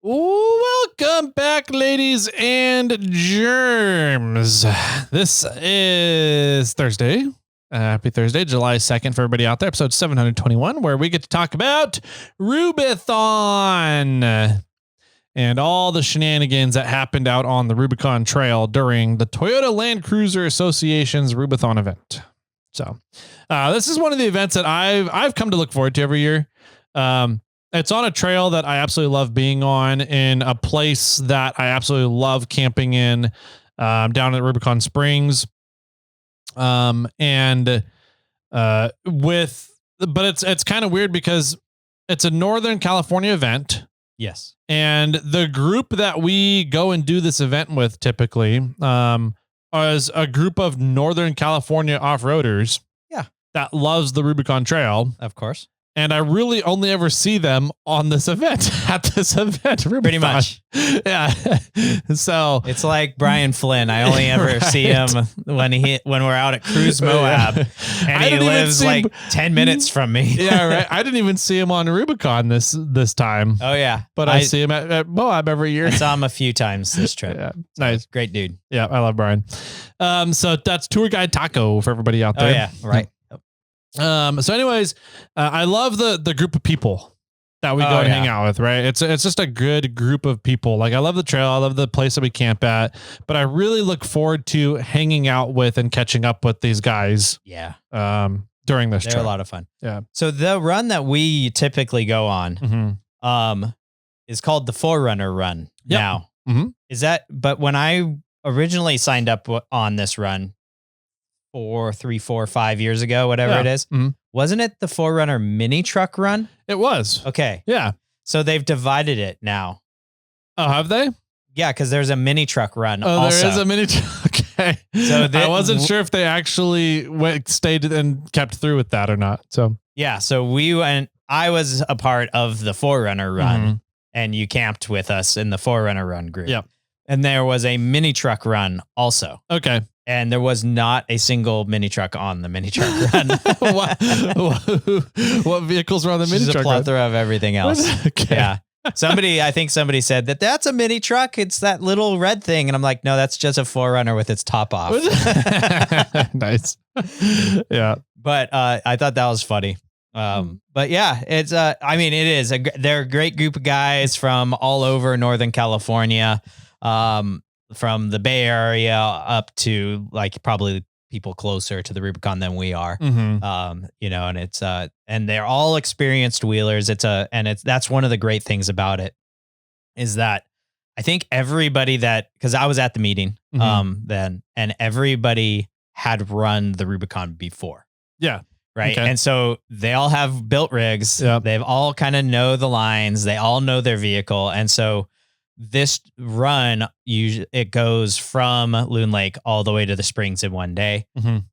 Welcome back, ladies and germs. This is Thursday. Happy Thursday, July 2nd for everybody out there, episode 721, where we get to talk about Rubithon and all the shenanigans that happened out on the Rubicon Trail during the Toyota Land Cruiser Association's Rubithon event. So this is one of the events that I've come to look forward to every year. It's on a trail that I absolutely love being on, in a place that I absolutely love camping in, down at Rubicon Springs. But it's kind of weird because it's a Northern California event. Yes. And the group that we go and do this event with typically, is a group of Northern California off-roaders. Yeah. That loves the Rubicon Trail. Of course. And I really only ever see them on this event, at this event. Rubithon. Pretty much. Yeah. So it's like Brian Flynn. I only ever see him when we're out at Cruise Moab, and he lives like 10 minutes from me. Yeah, right. I didn't even see him on Rubicon this time. Oh yeah. But I see him at Moab every year. I saw him a few times this trip. Yeah. Nice. Great dude. Yeah. I love Brian. So that's Tour Guide Taco for everybody out there. Oh yeah. Right. So anyways, I love the group of people that we go and hang out with, right? It's just a good group of people. Like, I love the trail. I love the place that we camp at, but I really look forward to hanging out with and catching up with these guys. Yeah. During this trip. They're a lot of fun. Yeah. So the run that we typically go on, is called the Forerunner Run. Yep. Now, Mm-hmm. but when I originally signed up on this run, 5 years ago, whatever it is. Mm-hmm. Wasn't it the Forerunner mini truck run? It was. Okay. Yeah. So they've divided it now. Oh, have they? Yeah, because there's a mini truck run. Oh, also. there is a mini truck. Okay. So I wasn't sure if they actually stayed and kept through with that or not. So yeah, so I was a part of the Forerunner run, and you camped with us in the Forerunner run group. Yep. And there was a mini truck run also. Okay. And there was not a single mini truck on the mini truck run. What vehicles were on the mini truck? A plethora of everything else. Okay. Yeah. I think somebody said that's a mini truck. It's that little red thing. And I'm like, no, that's just a Forerunner with its top off. Nice. Yeah. But I thought that was funny. But yeah, it's it is. They're a great group of guys from all over Northern California. From the Bay Area up to like probably people closer to the Rubicon than we are. And it's and they're all experienced wheelers. That's one of the great things about it, is that I think everybody because I was at the meeting then, and everybody had run the Rubicon before. Yeah. Right. Okay. And so they all have built rigs. Yep. They've all kind of know the lines. They all know their vehicle. And so this run, it goes from Loon Lake all the way to the Springs in one day.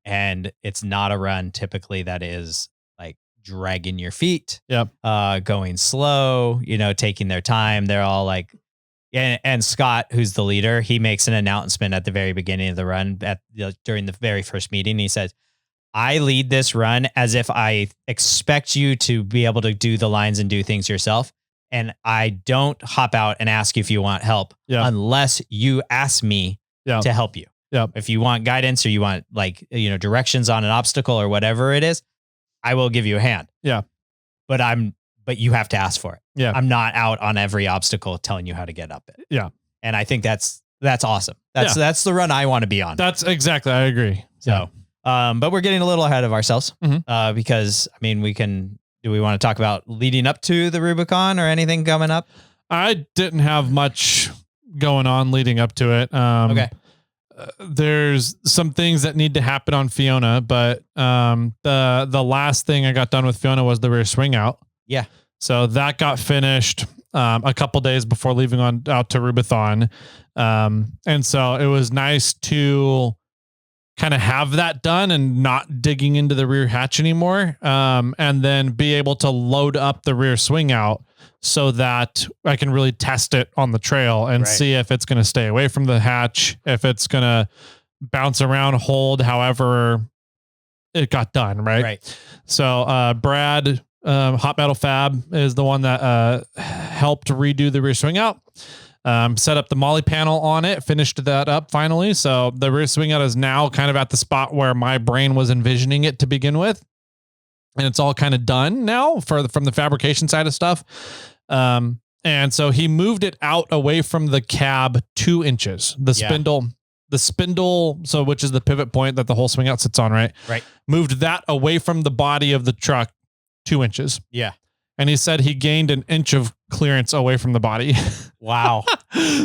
And it's not a run typically that is like dragging your feet, going slow, taking their time. They're all like, and Scott, who's the leader, he makes an announcement at the very beginning of the run during the very first meeting. He says, I lead this run as if I expect you to be able to do the lines and do things yourself. And I don't hop out and ask you if you want help unless you ask me to help you. Yep. If you want guidance or you want directions on an obstacle or whatever it is, I will give you a hand. Yeah. But you have to ask for it. Yeah. I'm not out on every obstacle telling you how to get up it. Yeah. And I think that's awesome. That's the run I want to be on. That's exactly. I agree. So, but we're getting a little ahead of ourselves because do we want to talk about leading up to the Rubicon or anything coming up? I didn't have much going on leading up to it. Okay. There's some things that need to happen on Fiona, but the last thing I got done with Fiona was the rear swing out. Yeah. So that got finished a couple days before leaving out to Rubithon. And so it was nice to kind of have that done and not digging into the rear hatch anymore. And then be able to load up the rear swing out so that I can really test it on the trail and see if it's going to stay away from the hatch, if it's going to bounce around, hold, however it got done. Right. Right. So, Brad Hot Metal Fab is the one that helped redo the rear swing out. Set up the Molly panel on it, finished that up finally. So the rear swing out is now kind of at the spot where my brain was envisioning it to begin with. And it's all kind of done now from the fabrication side of stuff. And so he moved it out away from the cab 2 inches, the spindle. So which is the pivot point that the whole swing out sits on, right? Right. Moved that away from the body of the truck 2 inches. Yeah. And he said he gained an inch of clearance away from the body. Wow.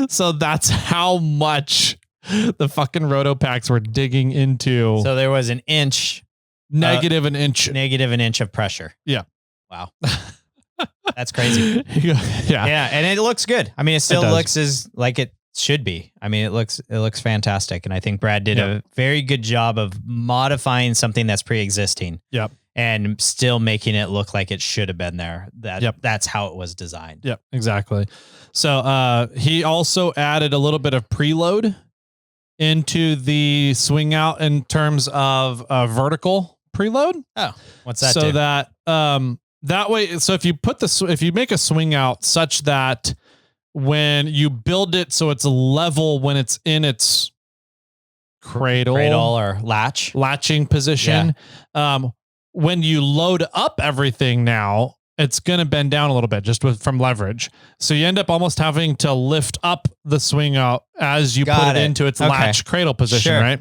So that's how much the fucking Rotopacks were digging into. So there was an inch. Negative an inch. Negative an inch of pressure. Yeah. Wow. That's crazy. Yeah. Yeah. And it looks good. I mean, it still looks as like it should be. I mean, it looks fantastic. And I think Brad did a very good job of modifying something that's pre-existing. Yep. And still making it look like it should have been there. That's how it was designed. Yep, exactly. So he also added a little bit of preload into the swing out in terms of vertical preload. Oh, what's that? So that that way, so if you make a swing out such that when you build it so it's level when it's in its cradle or latching position, when you load up everything now, it's going to bend down a little bit just from leverage. So you end up almost having to lift up the swing out as you put it into its latch cradle position, right?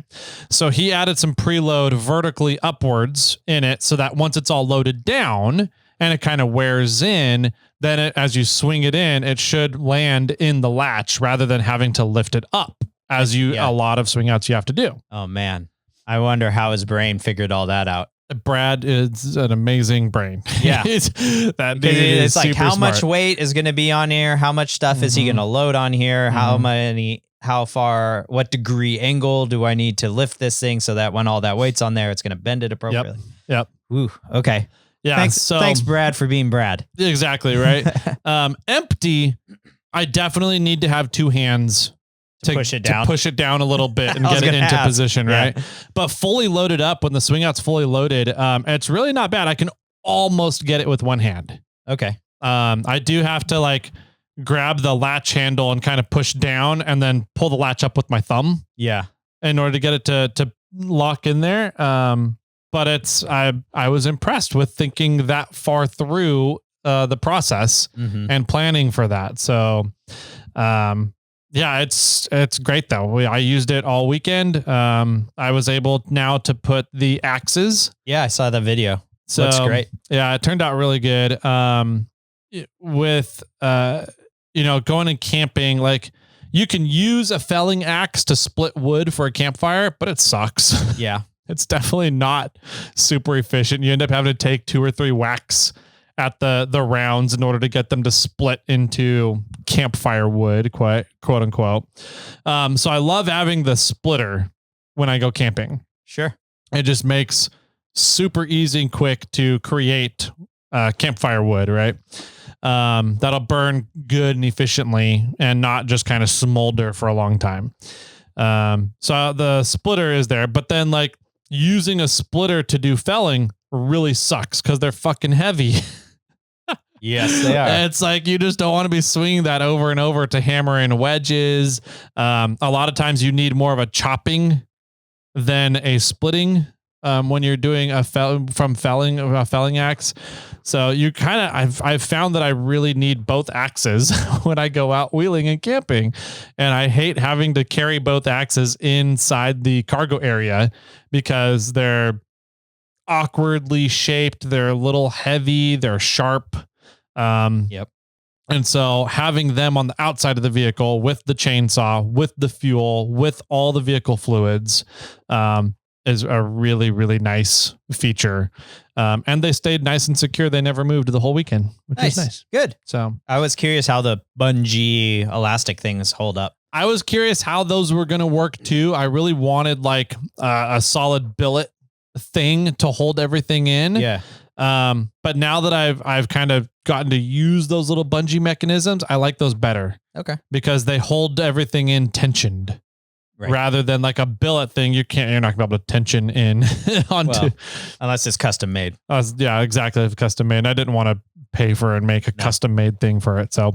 So he added some preload vertically upwards in it so that once it's all loaded down and it kind of wears in, then as you swing it in, it should land in the latch rather than having to lift it up as a lot of swing outs you have to do. Oh man. I wonder how his brain figured all that out. Brad is an amazing brain. Yeah. It's like how much weight is going to be on here? How much stuff is he going to load on here? How far, what degree angle do I need to lift this thing so that when all that weight's on there, it's going to bend it appropriately? Yep. Ooh, okay. Yeah. Thanks, Brad, for being Brad. Exactly. Right. Empty. I definitely need to have 2 hands to push it down a little bit and get it into position, right? But fully loaded up, when the swing out's fully loaded, it's really not bad. I can almost get it with 1 hand. Okay. I do have to like grab the latch handle and kind of push down and then pull the latch up with my thumb. Yeah. In order to get it to lock in there. But I was impressed with thinking that far through the process and planning for that. So, yeah, it's great though. I used it all weekend. I was able now to put the axes. Yeah, I saw the video. So looks great. Yeah, it turned out really good. With going and camping, like you can use a felling axe to split wood for a campfire, but it sucks. Yeah. It's definitely not super efficient. You end up having to take 2 or 3 whacks at the rounds in order to get them to split into campfire wood, quote unquote. So I love having the splitter when I go camping. Sure. It just makes super easy and quick to create campfire wood, right? That'll burn good and efficiently and not just kind of smolder for a long time. So the splitter is there, but then like using a splitter to do felling really sucks because they're fucking heavy. Yes, they are. It's like you just don't want to be swinging that over and over to hammer in wedges. A lot of times you need more of a chopping than a splitting when you're doing a felling axe. So you kind of I've found that I really need both axes when I go out wheeling and camping, and I hate having to carry both axes inside the cargo area because they're awkwardly shaped. They're a little heavy. They're sharp. Yep. And so having them on the outside of the vehicle with the chainsaw, with the fuel, with all the vehicle fluids, is a really, really nice feature. And they stayed nice and secure. They never moved the whole weekend, which was nice. Good. So I was curious how the bungee elastic things hold up. I was curious how those were going to work too. I really wanted like a solid billet thing to hold everything in. Yeah. But now that I've kind of gotten to use those little bungee mechanisms, I like those better. Okay. Because they hold everything in tensioned. rather than like a billet thing. You're not gonna be able to tension in onto unless it's custom made. Yeah, exactly. It's custom made. I didn't want to pay for and make a custom made thing for it. So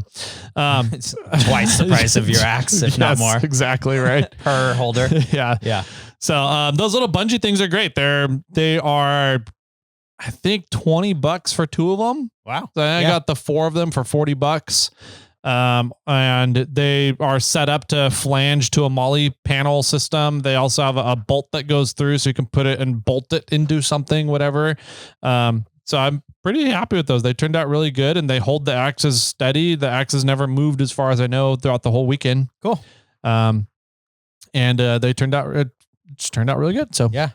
it's twice the price of your axe, if not more. Exactly right. Per holder. Yeah. So those little bungee things are great. They are, I think, $20 for 2 of them. Wow. So I got the 4 of them for $40. And they are set up to flange to a molly panel system. They also have a bolt that goes through, so you can put it and bolt it into something, whatever. So I'm pretty happy with those. They turned out really good, and they hold the axes steady. The axes never moved, as far as I know, throughout the whole weekend. Cool. And it turned out really good. So yeah.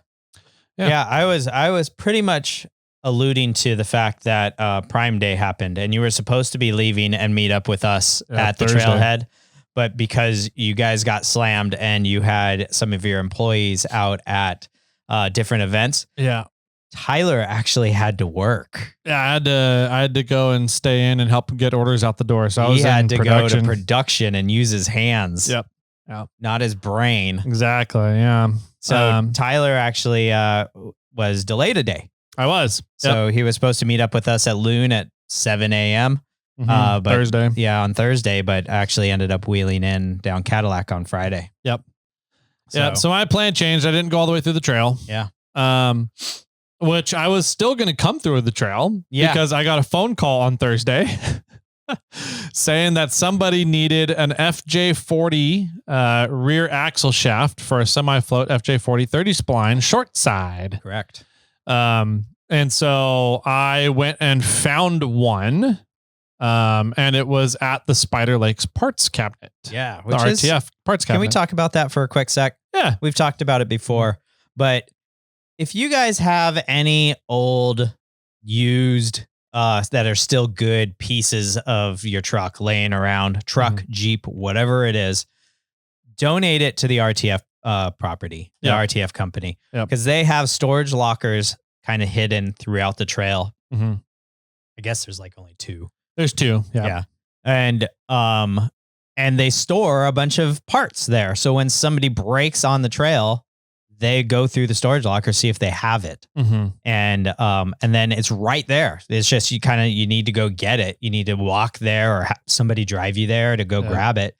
I was pretty much alluding to the fact that Prime Day happened, and you were supposed to be leaving and meet up with us at the Thursday. trailhead, but because you guys got slammed and you had some of your employees out at different events. Yeah. Tyler actually had to work. Yeah, I had to go and stay in and help get orders out the door. So I was had in to production. go to production and use his hands. Yep. Not his brain. Exactly. Yeah. So Tyler actually was delayed a day. I was. So he was supposed to meet up with us at Loon at 7 a.m. But Thursday. Yeah, on Thursday, but actually ended up wheeling in down Cadillac on Friday. Yep. So my plan changed. I didn't go all the way through the trail. Yeah. Which I was still going to come through the trail because I got a phone call on Thursday saying that somebody needed an FJ40 rear axle shaft for a semi-float FJ40 30 spline short side. Correct. And so I went and found one. And it was at the Spider Lakes parts cabinet. Yeah. The RTF parts cabinet. Can we talk about that for a quick sec? Yeah. We've talked about it before, but if you guys have any old used that are still good pieces of your truck laying around, Jeep, whatever it is, donate it to the RTF property, the RTF company, because they have storage lockers kind of hidden throughout the trail. I guess there's like only 2. There's 2. Yeah. And they store a bunch of parts there. So when somebody breaks on the trail, they go through the storage locker, see if they have it. And then it's right there. It's just, you need to go get it. You need to walk there or have somebody drive you there to go grab it.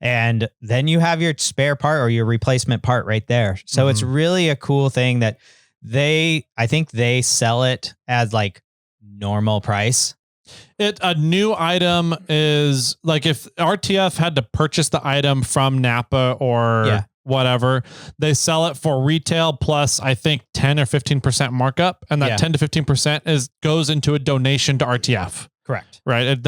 And then you have your spare part or your replacement part right there. So it's really a cool thing that I think they sell it as like normal price. A new item is like if RTF had to purchase the item from Napa or whatever, they sell it for retail plus I think 10 or 15% markup, and that 10 to 15% goes into a donation to RTF. Correct. Right.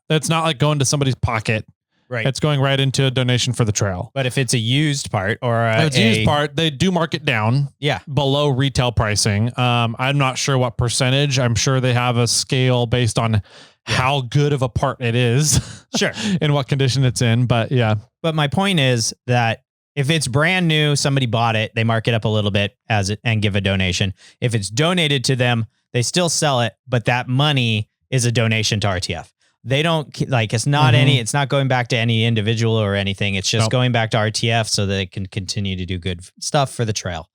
It's not like going to somebody's pocket. Right. It's going right into a donation for the trail. But if it's a used part or used part, they do mark it down below retail pricing. I'm not sure what percentage. I'm sure they have a scale based on how good of a part it is. Sure. In what condition it's in. But yeah. But my point is that if it's brand new, somebody bought it, they mark it up a little bit and give a donation. If it's donated to them, they still sell it, but that money is a donation to RTF. They don't it's not it's not going back to any individual or anything. It's just going back to RTF so that they can continue to do good stuff for the trail,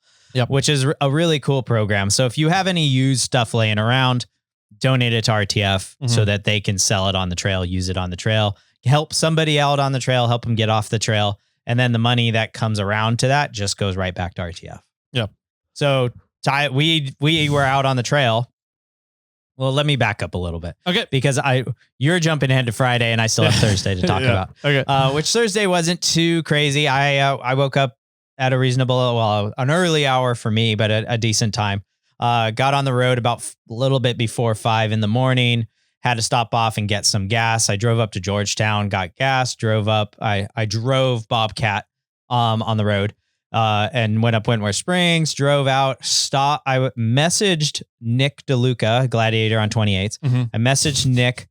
which is a really cool program. So if you have any used stuff laying around, donate it to RTF so that they can sell it on the trail, use it on the trail, help somebody out on the trail, help them get off the trail. And then the money that comes around to that just goes right back to RTF. Yep. So we were out on the trail. Well, let me back up a little bit. Okay. Because you're jumping ahead to Friday and I still have Thursday to talk about. Okay. Which Thursday wasn't too crazy. I woke up at an early hour for me, but a decent time. Got on the road about a little bit before 5 in the morning, had to stop off and get some gas. I drove up to Georgetown, got gas, drove up. I drove Bobcat on the road. And went up Wentworth Springs, drove out, stopped. I messaged Nick DeLuca, Gladiator on 28th. I messaged Nick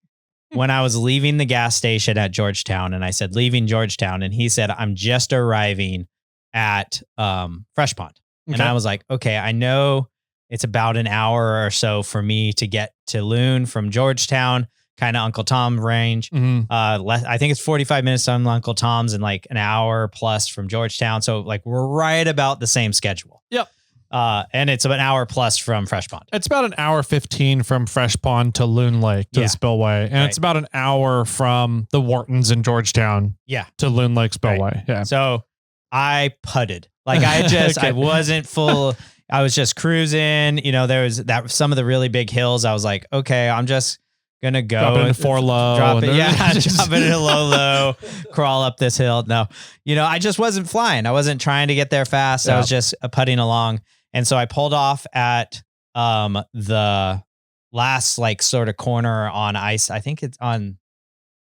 when I was leaving the gas station at Georgetown, and I said, leaving Georgetown. And he said, I'm just arriving at Fresh Pond. Okay. And I was like, okay, I know it's about an hour or so for me to get to Loon from Georgetown. kind of Uncle Tom range. I think it's 45 minutes on Uncle Tom's and like an hour plus from Georgetown. So like we're right about the same schedule. Yep. And it's about an hour plus from Fresh Pond. It's about an hour 15 from Fresh Pond to Loon Lake to the Spillway. And it's about an hour from the Whartons in Georgetown to Loon Lake Spillway. Right. Yeah. So I putted. Like I wasn't full. I was just cruising. You know, there was some of the really big hills. I was like, okay, I'm just going to go. Drop it into 4 low. Drop it into low, crawl up this hill. No, you know, I just wasn't flying. I wasn't trying to get there fast. I was just putting along. And so I pulled off at the last like sort of corner on ice. I think it's on,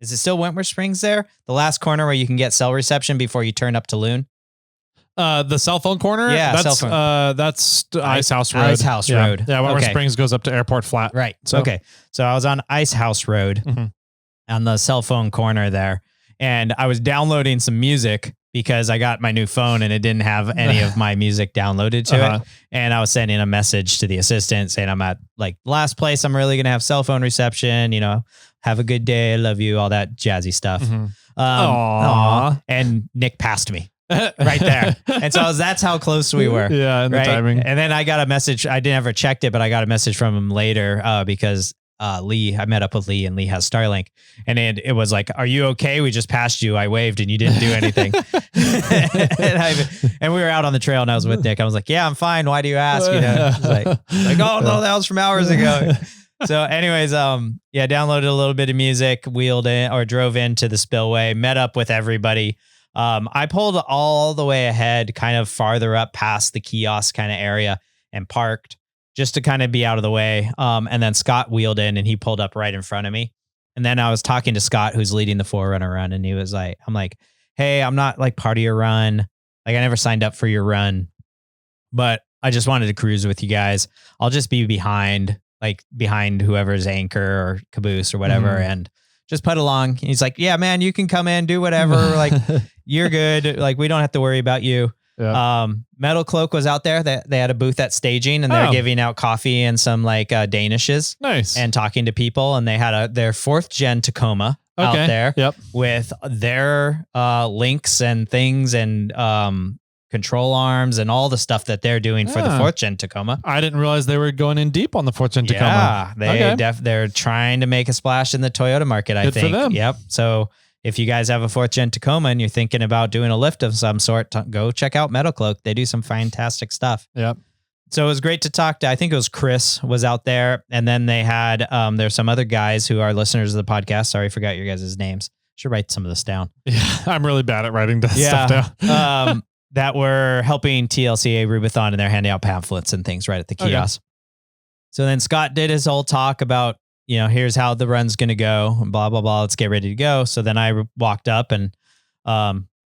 is it still Wentworth Springs there? The last corner where you can get cell reception before you turn up to Loon? The cell phone corner? Yeah, that's Ice House Road. Ice House Road. Yeah, Wentworth Springs goes up to Airport Flat. Right. So. Okay. So I was on Ice House Road on the cell phone corner there. And I was downloading some music because I got my new phone and it didn't have any of my music downloaded to it. And I was sending a message to the assistant saying I'm at like last place I'm really going to have cell phone reception, you know, have a good day. I love you. All that jazzy stuff. And Nick passed me right there. And so that's how close we were. Yeah. And the timing. And then I got a message. I didn't ever checked it, but I got a message from him later because I met up with Lee and Lee has Starlink and it was like, are you okay? We just passed you. I waved and you didn't do anything. and we were out on the trail and I was with Nick. I was like, yeah, I'm fine. Why do you ask? You know, like, oh no, that was from hours ago. So anyways, downloaded a little bit of music, drove into the Spillway, met up with everybody. I pulled all the way ahead, kind of farther up past the kiosk kind of area and parked just to kind of be out of the way. And then Scott wheeled in and he pulled up right in front of me. And then I was talking to Scott, who's leading the Forerunner run. And he was like, I'm like, hey, I'm not like part of your run. Like I never signed up for your run, but I just wanted to cruise with you guys. I'll just be behind whoever's anchor or caboose or whatever. And just put along. He's like, yeah, man, you can come in, do whatever. Like you're good. Like we don't have to worry about you. Yeah. Metal Cloak was out there. They had a booth at staging and they're giving out coffee and some like Danishes. Nice. And talking to people. And they had their 4th gen Tacoma out there with their links and things and control arms and all the stuff that they're doing for the 4th gen Tacoma. I didn't realize they were going in deep on the 4th gen Tacoma. Yeah, they're trying to make a splash in the Toyota market, I think. For them. Yep. So if you guys have a 4th gen Tacoma and you're thinking about doing a lift of some sort, go check out Metal Cloak. They do some fantastic stuff. Yep. So it was great to talk to. I think it was Chris was out there. And then they had, there's some other guys who are listeners of the podcast. Sorry, I forgot your guys' names. Should write some of this down. Yeah, I'm really bad at writing stuff down. That were helping TLCA Rubithon and they're handing out pamphlets and things right at the kiosk. So then Scott did his whole talk about, you know, here's how the run's going to go and blah, blah, blah. Let's get ready to go. So then I walked up and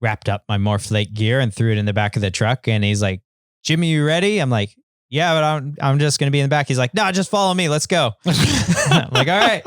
wrapped up my Morph Lake gear and threw it in the back of the truck. And he's like, Jimmy, you ready? I'm like, yeah, but I'm just going to be in the back. He's like, no, just follow me. Let's go. I'm like, all right.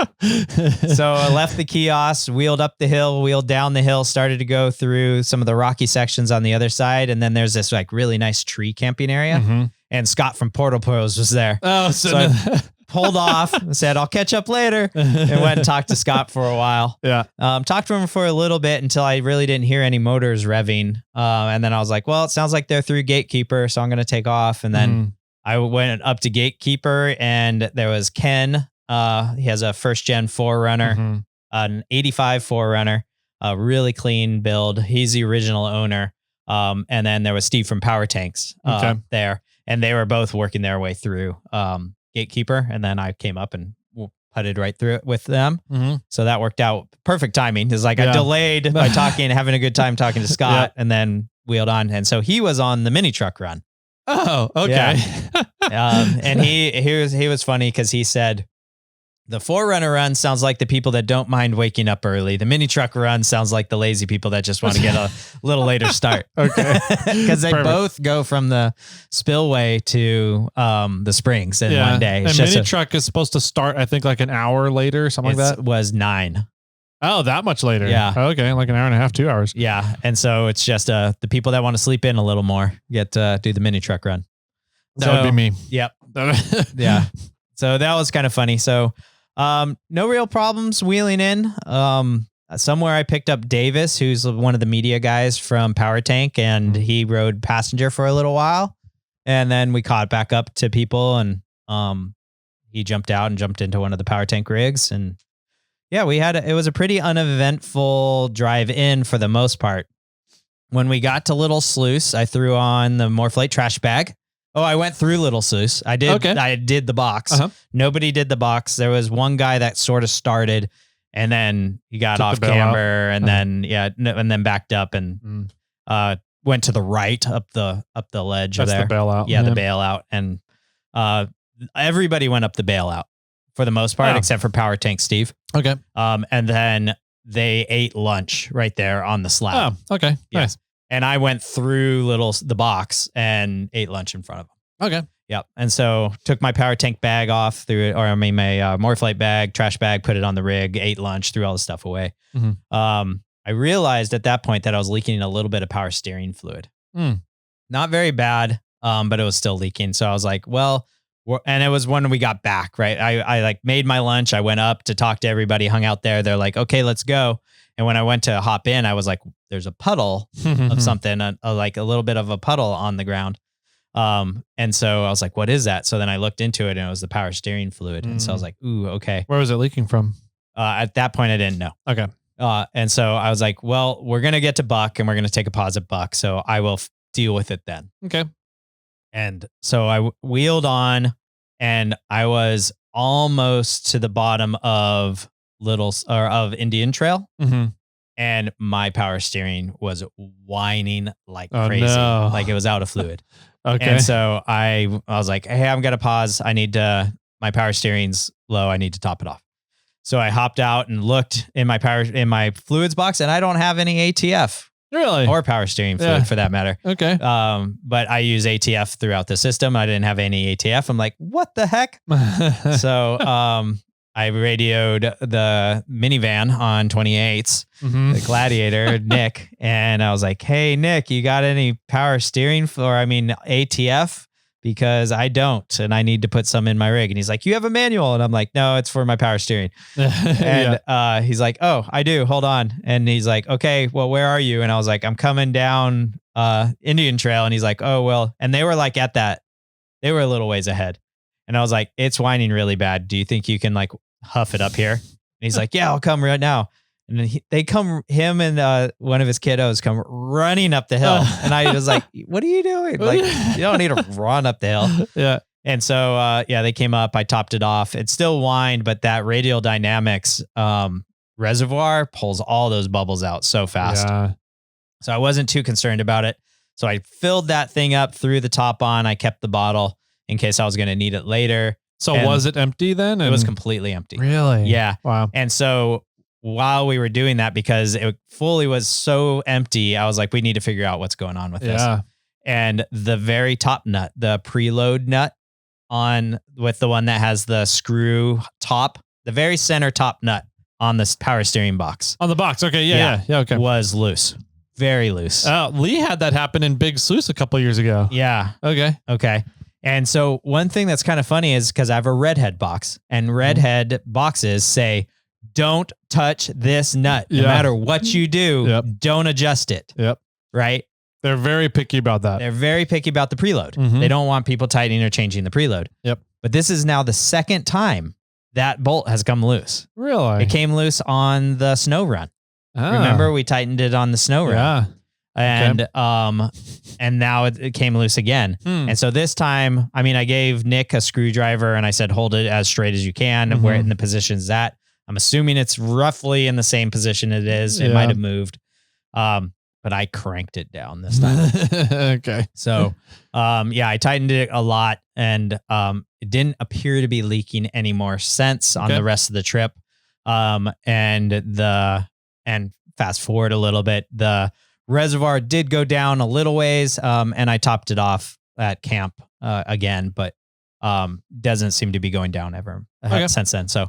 So I left the kiosk, wheeled up the hill, wheeled down the hill, started to go through some of the rocky sections on the other side. And then there's this like really nice tree camping area. And Scott from Portal Pros was there. Oh, so I pulled off and said, I'll catch up later, and went and talked to Scott for a while. Yeah. Talked to him for a little bit until I really didn't hear any motors revving. And then I was like, well, it sounds like they're through Gatekeeper, so I'm going to take off. And then I went up to Gatekeeper and there was Ken. He has a 1st gen Forerunner, an 85 Forerunner, a really clean build. He's the original owner. And then there was Steve from Power Tanks there, and they were both working their way through Gatekeeper. And then I came up and putted right through it with them. So that worked out perfect timing. It's like I delayed by having a good time talking to Scott and then wheeled on. And so he was on the mini truck run. Oh, okay. Yeah. And he was funny because he said, the Forerunner run sounds like the people that don't mind waking up early. The mini truck run sounds like the lazy people that just want to get a little later start. Okay. Because they both go from the Spillway to the Springs in one day. It's and mini truck is supposed to start, I think, like an hour later, something like that. It was 9. Oh, that much later. Yeah. Okay. Like an hour and a half, 2 hours. Yeah. And so it's just the people that want to sleep in a little more get to do the mini truck run. That would be me. Yep. Yeah. So that was kind of funny. So No real problems wheeling in. Somewhere I picked up Davis, who's one of the media guys from Power Tank, and he rode passenger for a little while. And then we caught back up to people, and he jumped out and jumped into one of the Power Tank rigs. And yeah, it was a pretty uneventful drive in for the most part. When we got to Little Sluice, I threw on the Morphlate trash bag. Oh, I went through Little Sluice. I did. Okay. I did the box. Uh-huh. Nobody did the box. There was one guy that sort of started, and then he got off camber, and then and then backed up and went to the right up the ledge. That's there. The bailout. Yeah, the bailout, and everybody went up the bailout for the most part, except for Power Tank Steve. Okay. And then they ate lunch right there on the slab. Oh, okay. Yeah. Nice. And I went through the box and ate lunch in front of them. Okay. Yep. And so took my Power Tank bag off my Morphlate bag, trash bag, put it on the rig, ate lunch, threw all the stuff away. Mm-hmm. I realized at that point that I was leaking a little bit of power steering fluid. Not very bad, but it was still leaking. So I was like, well, and it was when we got back, right? I like made my lunch. I went up to talk to everybody, hung out there. They're like, okay, let's go. And when I went to hop in, I was like, there's a puddle of something, like a little bit of a puddle on the ground. And so I was like, what is that? So then I looked into it, and it was the power steering fluid. And so I was like, ooh, okay. Where was it leaking from? At that point, I didn't know. Okay. And so I was like, well, we're going to get to Buck, and we're going to take a pause at Buck. So I will deal with it then. Okay. And so I wheeled on, and I was almost to the bottom of Indian Trail. Mm-hmm. And my power steering was whining like crazy. No. Like it was out of fluid. Okay. And so I was like, hey, I'm going to pause. My power steering's low. I need to top it off. So I hopped out and looked in my fluids box, and I don't have any ATF. Really? Or power steering fluid for that matter. Okay. But I use ATF throughout the system. I didn't have any ATF. I'm like, what the heck? So, I radioed the minivan on 28s, the Gladiator, Nick, and I was like, hey, Nick, you got any power steering ATF? Because I don't, and I need to put some in my rig. And he's like, you have a manual? And I'm like, no, it's for my power steering. And he's like, oh, I do. Hold on. And he's like, okay, well, where are you? And I was like, I'm coming down Indian Trail. And he's like, oh, well, and they were like they were a little ways ahead. And I was like, it's whining really bad. Do you think you can like huff it up here? And he's like, yeah, I'll come right now. And then him and one of his kiddos come running up the hill. And I was like, what are you doing? Like, you don't need to run up the hill. Yeah. And so, they came up, I topped it off. It still whined, but that Radial Dynamics reservoir pulls all those bubbles out so fast. Yeah. So I wasn't too concerned about it. So I filled that thing up, threw the top on. I kept the bottle in case I was going to need it later. So was it empty then? It was completely empty. Really? Yeah. Wow. And so while we were doing that, because it fully was so empty, I was like, we need to figure out what's going on with this. And the very top nut, the preload nut with the one that has the screw top, the very center top nut on this power steering box. On the box. Okay. Yeah. Okay. Was loose. Very loose. Lee had that happen in Big Sluice a couple of years ago. Yeah. Okay. And so one thing that's kind of funny is because I have a redhead box, and redhead boxes say, don't touch this nut. No matter what you do, don't adjust it. Yep. Right? They're very picky about that. They're very picky about the preload. Mm-hmm. They don't want people tightening or changing the preload. Yep. But this is now the second time that bolt has come loose. Really? It came loose on the snow run. Remember, we tightened it on the snow run. Yeah. And and now it came loose again. And so this time, I gave Nick a screwdriver and I said, hold it as straight as you can, where in the position's at. I'm assuming it's roughly in the same position it is. It might have moved. But I cranked it down this time. Okay. So, I tightened it a lot, and it didn't appear to be leaking any more sense on the rest of the trip. And fast forward a little bit, the reservoir did go down a little ways, and I topped it off at camp again, but doesn't seem to be going down ever since then. So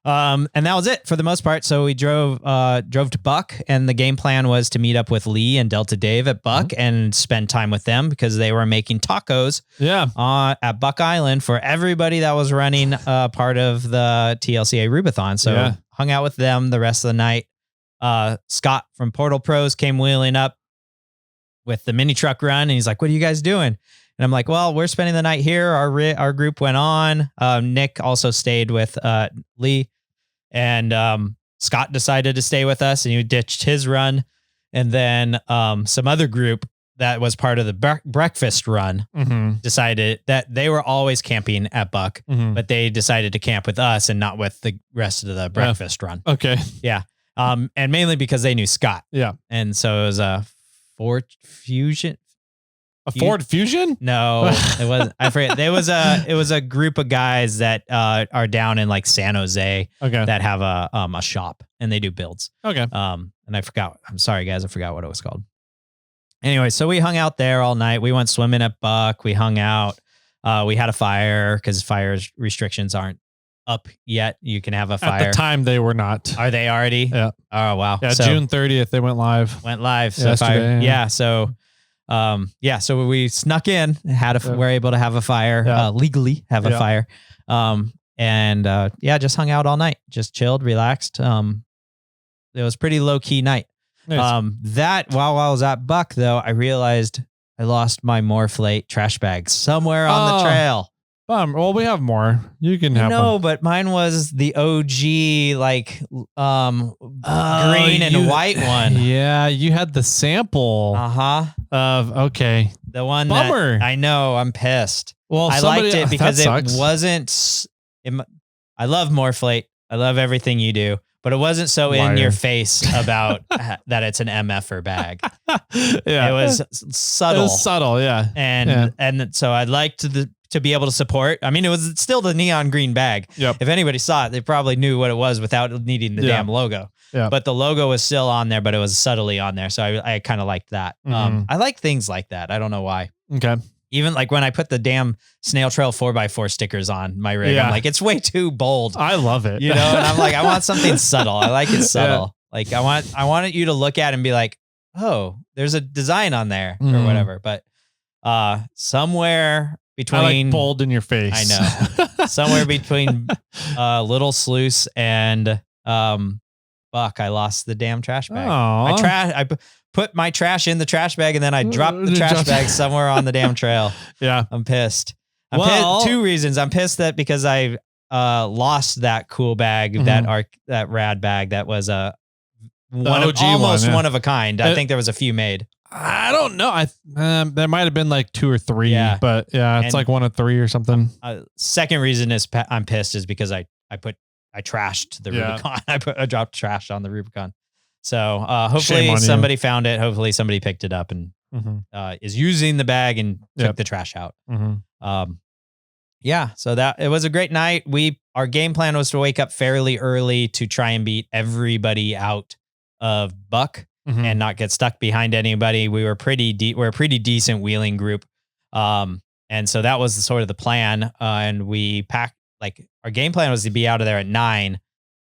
And that was it for the most part. So we drove to Buck, and the game plan was to meet up with Lee and Delta Dave at Buck and spend time with them because they were making tacos at Buck Island for everybody that was running part of the TLCA Rubithon. So hung out with them the rest of the night. Scott from Portal Pros came wheeling up with the mini truck run, and he's like, "What are you guys doing?" And I'm like, "Well, we're spending the night here." Our group went on. Nick also stayed with Lee, and Scott decided to stay with us, and he ditched his run. And then some other group that was part of the breakfast run decided that they were always camping at Buck, but they decided to camp with us and not with the rest of the breakfast run. Okay. Yeah. And mainly because they knew Scott. Yeah. And so it was a Ford Fusion. A Ford Fusion? No, it wasn't. I forget. It was a group of guys that are down in like San Jose that have a shop, and they do builds. Okay. And I forgot. I'm sorry, guys. I forgot what it was called. Anyway, so we hung out there all night. We went swimming at Buck. We hung out. We had a fire because fire restrictions aren't up yet. You can have a fire. At the time, they were not. Are they already? Yeah. Oh, wow. Yeah, so, June 30th, they went live. So yesterday. So we snuck in, were able to have a fire, legally have a fire. Just hung out all night, just chilled, relaxed. It was pretty low key night. Nice. While I was at Buck though, I realized I lost my Morphlate trash bag somewhere on the trail. Well, we have more. You can have one. But mine was the OG, like green and white one. Yeah, you had the sample. Okay. The one Bummer. I know. I'm pissed. Well, I liked it because it wasn't. I love Morphlate. I love everything you do, but it wasn't so in your face about that it's an MFer bag. It was subtle. It was subtle, yeah. And so I'd like to be able to support. I mean, it was still the neon green bag. Yep. If anybody saw it, they probably knew what it was without needing the damn logo. Yeah. But the logo was still on there, but it was subtly on there. So I kind of liked that. I like things like that. I don't know why. Okay. Even like when I put the damn SnailTrail4x4 stickers on my rig, I'm like, it's way too bold. I love it. You know, and I'm like, I want something subtle. I like it subtle. Like I wanted you to look at it and be like, oh, there's a design on there or whatever. But somewhere between, I like bold in your face. I know. Somewhere between Little Sluice and Buck, I lost the damn trash bag. I put my trash in the trash bag, and then I dropped the trash bag somewhere on the damn trail. Yeah, I'm pissed. I'm pissed. Two reasons. I'm pissed that because I lost that cool bag, that rad bag that was almost one of a kind. I think there was a few made. I don't know. There might have been like 2 or 3, but it's like 1 of 3 or something. Second reason is I'm pissed is because I trashed the Rubicon. I dropped trash on the Rubicon. So hopefully somebody found it. Hopefully somebody picked it up and is using the bag and took the trash out. So that it was a great night. Our game plan was to wake up fairly early to try and beat everybody out of Buck. And not get stuck behind anybody. We're a pretty decent wheeling group. And so that was sort of the plan. And we packed, like, our game plan was to be out of there at 9,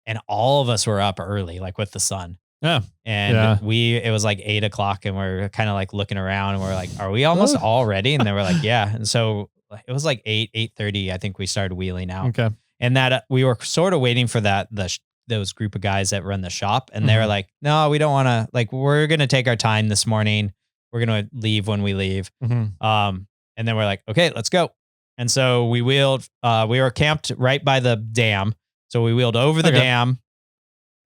and all of us were up early, like with the sun. Yeah. And it was like 8 o'clock, and we're kind of like looking around, and we're like, are we almost all ready? And they were like, yeah. And so it was like 8:30. I think we started wheeling out. Okay. And that we were sort of waiting for those group of guys that run the shop, and they were like, no, we don't want to, like, we're going to take our time this morning. We're going to leave when we leave. And then we're like, okay, let's go. And so we wheeled, we were camped right by the dam. So we wheeled over the dam,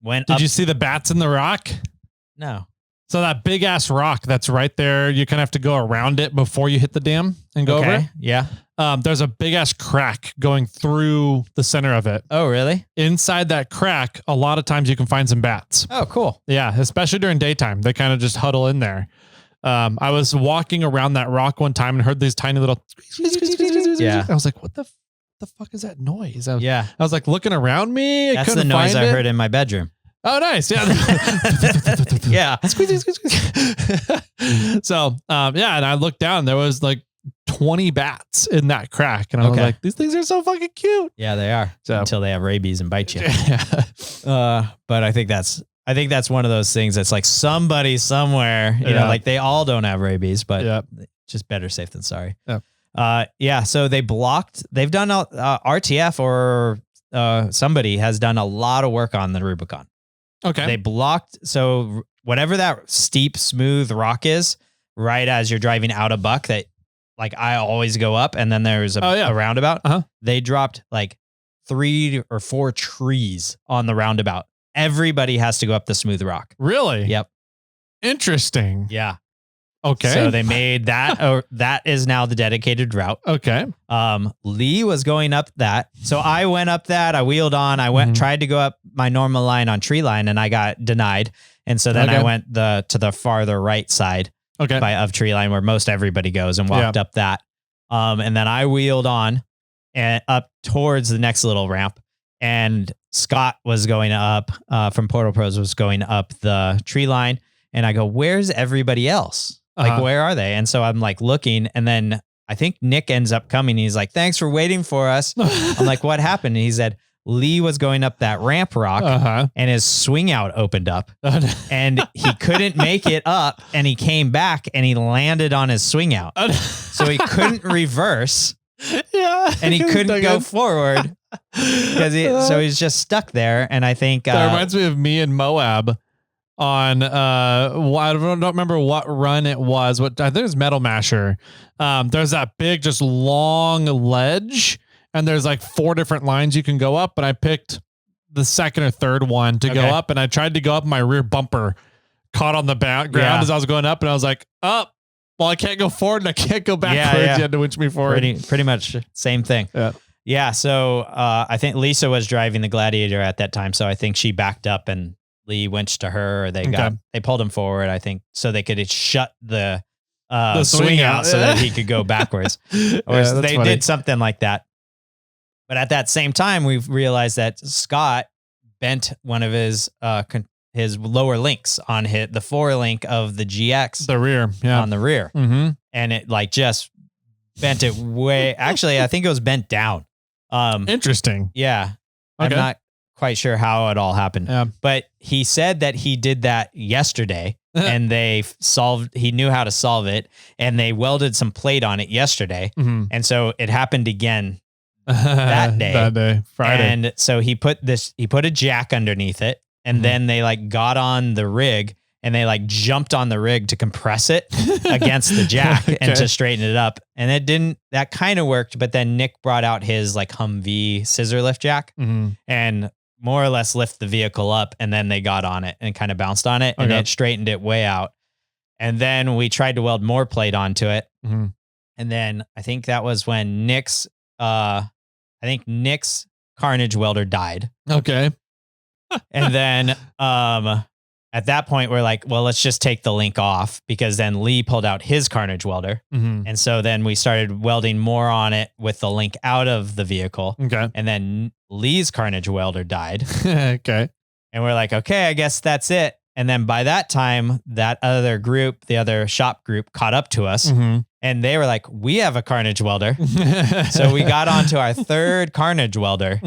Did you see the bats in the rock? No. So that big ass rock that's right there, you kind of have to go around it before you hit the dam and go over it. Yeah. There's a big ass crack going through the center of it. Oh, really? Inside that crack, a lot of times you can find some bats. Oh, cool. Yeah, especially during daytime. They kind of just huddle in there. I was walking around that rock one time and heard these tiny little... Yeah. I was like, what the fuck is that noise? I was like looking around me. That's the noise I heard in my bedroom. Oh, nice. Yeah. Yeah. Squeeze. So, and I looked down. There was like 20 bats in that crack. And I was like, these things are so fucking cute. Yeah, they are. So, until they have rabies and bite you. Yeah. But I think that's one of those things that's like somebody somewhere, you know, like they all don't have rabies, but just better safe than sorry. So they've done RTF or somebody has done a lot of work on the Rubicon. Okay. They blocked. So whatever that steep, smooth rock is, right as you're driving out of Buck, that like I always go up, and then there's a roundabout. They dropped like 3 or 4 trees on the roundabout. Everybody has to go up the smooth rock. Really? Yep. Interesting. Yeah. Okay. So they made that, or that is now the dedicated route. Okay. Lee was going up that. So I went up that, I wheeled on, I went, tried to go up my normal line on tree line, and I got denied. And so then I went to the farther right side of tree line where most everybody goes, and walked up that. And then I wheeled on and up towards the next little ramp, and Scott was going up, from Portal Pros was going up the tree line. And I go, where's everybody else? Like, where are they? And so I'm like looking, and then I think Nick ends up coming. He's like, thanks for waiting for us. I'm like, what happened? And he said, Lee was going up that ramp rock and his swing out opened up and he couldn't make it up, and he came back and he landed on his swing out. So he couldn't reverse. And he couldn't go forward so he's just stuck there. And I think that reminds me of me and Moab on I don't remember what run it was. What I think it was Metal Masher. There's that big, just long ledge, and there's like 4 different lines you can go up. And I picked the second or third one to go up, and I tried to go up. My rear bumper caught on the ground as I was going up, and I was like, well, I can't go forward and I can't go backwards. You had to winch me forward. Pretty much same thing. Yeah. So I think Lisa was driving the Gladiator at that time, so I think she backed up and Lee winched to her, or they pulled him forward, I think, so they could shut the swing out so that he could go backwards. Or they did something like that. But at that same time, we've realized that Scott bent one of his lower links on the forelink of the GX, the rear, on the rear, and it like just bent it way. Actually, I think it was bent down. Interesting. Yeah, I'm not quite sure how it all happened. But he said that he did that yesterday and he knew how to solve it, and they welded some plate on it yesterday. And so it happened again that day, Friday. And so he put a jack underneath it, and then they like got on the rig, and they like jumped on the rig to compress it against the jack and to straighten it up. And that kind of worked. But then Nick brought out his like Humvee scissor lift jack and more or less lift the vehicle up. And then they got on it and kind of bounced on it, and it straightened it way out. And then we tried to weld more plate onto it. And then I think that was when Nick's Carnage welder died. And then, at that point, we're like, well, let's just take the link off, because then Lee pulled out his Carnage welder. And so then we started welding more on it with the link out of the vehicle. And then Lee's Carnage welder died. And we're like, okay, I guess that's it. And then by that time, that other group, the other shop group, caught up to us, and they were like, we have a Carnage welder. So we got onto our third Carnage welder.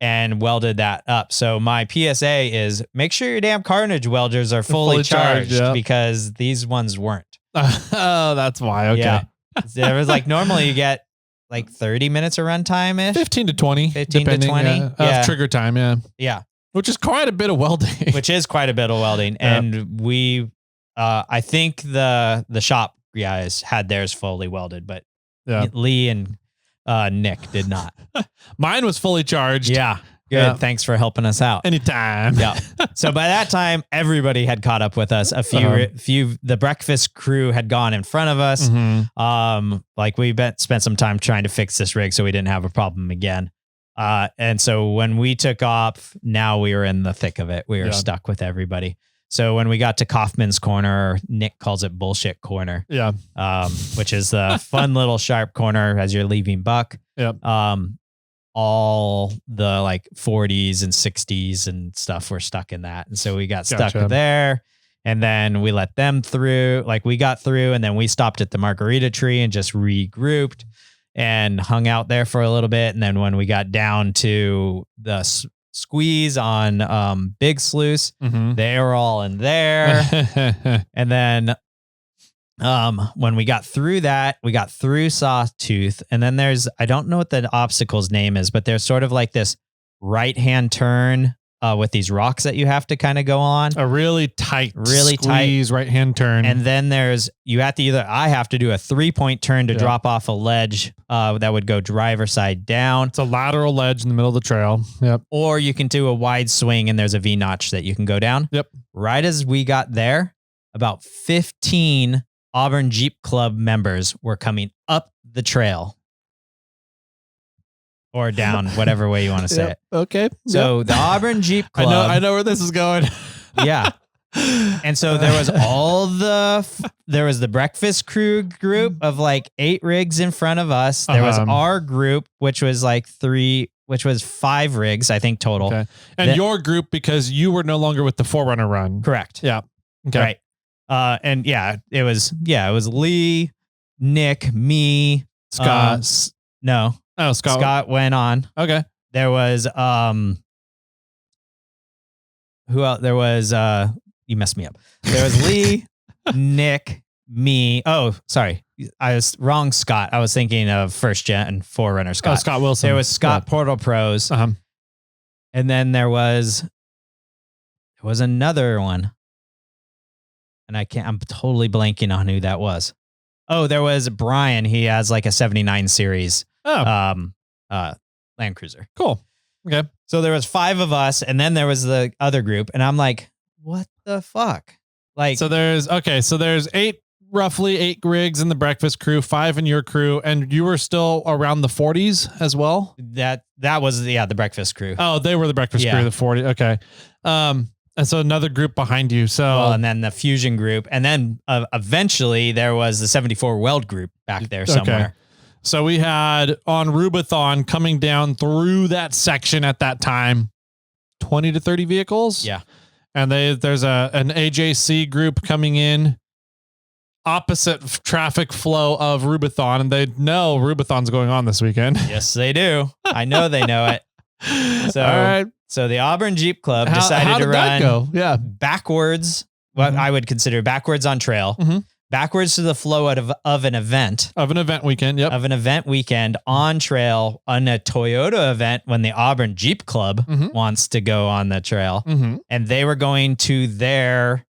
And welded that up. So my PSA is, make sure your damn Carnage welders are fully charged, because these ones weren't. Oh, that's why. Yeah. There was like, normally you get like 30 minutes of runtime ish. 15 to 20. 15 to 20. Trigger time. Yeah. Which is quite a bit of welding. And we, I think the shop guys had theirs fully welded, but Lee and Nick did not. Mine was fully charged. Yeah. Good. Yeah. Thanks for helping us out. Anytime. Yeah. So by that time, everybody had caught up with us. A few, the breakfast crew had gone in front of us. Like we spent some time trying to fix this rig so we didn't have a problem again. And so when we took off, now we were in the thick of it. We were stuck with everybody. So when we got to Kaufman's corner, Nick calls it bullshit corner. Which is the fun little sharp corner as you're leaving Buck. All the like 40s and 60s and stuff were stuck in that. And so we got stuck there. And then we let them through, like we got through, and then we stopped at the margarita tree and just regrouped and hung out there for a little bit. And then when we got down to the squeeze on Big Sluice, they were all in there. And then when we got through that, we got through Sawtooth. And then I don't know what the obstacle's name is, but there's sort of like this right-hand turn with these rocks that you have to kind of go on. A really tight squeeze, right-hand turn. And then I have to do a 3-point turn to drop off a ledge that would go driver's side down. It's a lateral ledge in the middle of the trail. Yep. Or you can do a wide swing and there's a V-notch that you can go down. Yep. Right as we got there, about 15 Auburn Jeep Club members were coming up the trail. Or down, whatever way you want to say it. Okay. So the Auburn Jeep Club. I know where this is going. Yeah. And so there was the breakfast crew group of like 8 rigs in front of us. There was our group, which was 5 rigs, I think, total. Okay. And your group, because you were no longer with the Forerunner run. Correct. Yeah. Okay. Right. And it was Lee, Nick, me, Scott. No. Oh, Scott went on. Okay. There was who else? There was you messed me up. There was Lee, Nick, me. Oh, sorry. I was wrong, Scott. I was thinking of first gen Forerunner Scott. Oh, Scott Wilson. There was Scott Portal Pros. Uh-huh. And then there was another one. And I'm totally blanking on who that was. Oh, there was Brian. He has like a 79 series Land Cruiser. Cool. Okay. So there was 5 of us, and then there was the other group, and I'm like, what the fuck? Like, so there's roughly 8 rigs in the breakfast crew, 5 in your crew, and you were still around the 40s as well. That was the breakfast crew. Oh, they were the breakfast crew, the 40. Okay. And so another group behind you. So and then the fusion group, and then eventually there was the 74 weld group back there somewhere. Okay. So we had on Rubithon coming down through that section at that time, 20 to 30 vehicles. Yeah. And there's an AJC group coming in opposite traffic flow of Rubithon, and they know Rubithon's going on this weekend. Yes, they do. I know they know it. So, all right. So the Auburn Jeep Club decided to run backwards, what I would consider backwards on trail, backwards to the flow of an event. Of an event weekend, yep. Of an event weekend on trail on a Toyota event when the Auburn Jeep Club wants to go on the trail. And they were going to their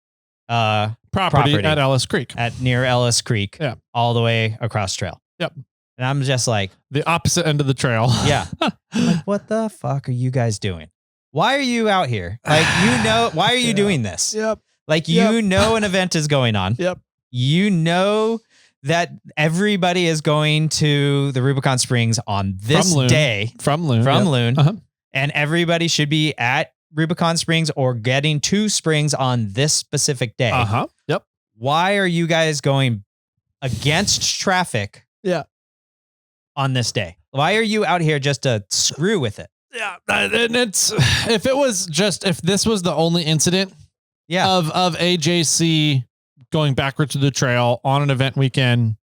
property at Ellis Creek. Near Ellis Creek, all the way across trail. Yep. And I'm just like... the opposite end of the trail. Yeah. I'm like, what the fuck are you guys doing? Why are you out here? Like, why are you doing this? Yep. Like, you know an event is going on. Yep. You know that everybody is going to the Rubicon Springs on this day. From Loon. Loon. And everybody should be at Rubicon Springs or getting to Springs on this specific day. Yep. Why are you guys going against traffic? Yeah. On this day? Why are you out here just to screw with it? Yeah. And if this was the only incident of AJC going backwards to the trail on an event weekend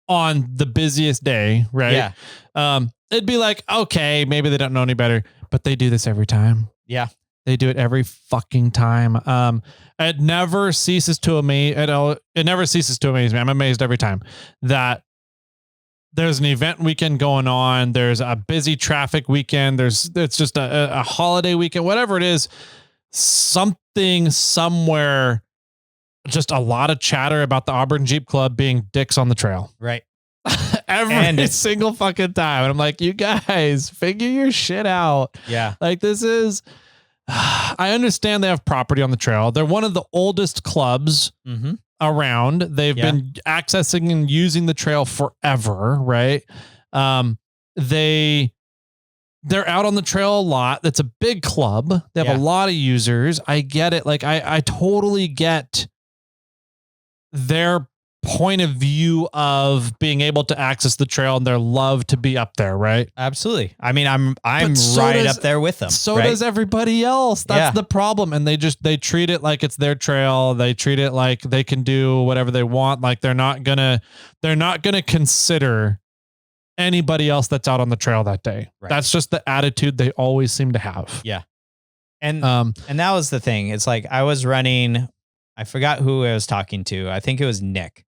on the busiest day, right? Yeah. It'd be like, okay, maybe they don't know any better, but they do this every time. Yeah. They do it every fucking time. It never ceases to amaze. It never ceases to amaze me. I'm amazed every time that there's an event weekend going on. There's a busy traffic weekend. It's just a holiday weekend, whatever it is, something somewhere, just a lot of chatter about the Auburn Jeep Club being dicks on the trail. Right. Every single fucking time. And I'm like, you guys figure your shit out. Yeah. Like this is, I understand they have property on the trail. They're one of the oldest clubs around. They've been accessing and using the trail forever, right? They're out on the trail a lot. That's a big club. They have a lot of users. I get it. Like I totally get their point of view of being able to access the trail and their love to be up there, right? Absolutely. I mean, I'm right up there with them. So does everybody else. That's the problem. And they treat it like it's their trail. They treat it like they can do whatever they want. Like they're not gonna consider anybody else that's out on the trail that day. Right. That's just the attitude they always seem to have. Yeah. And that was the thing. It's like I was running, I forgot who I was talking to. I think it was Nick.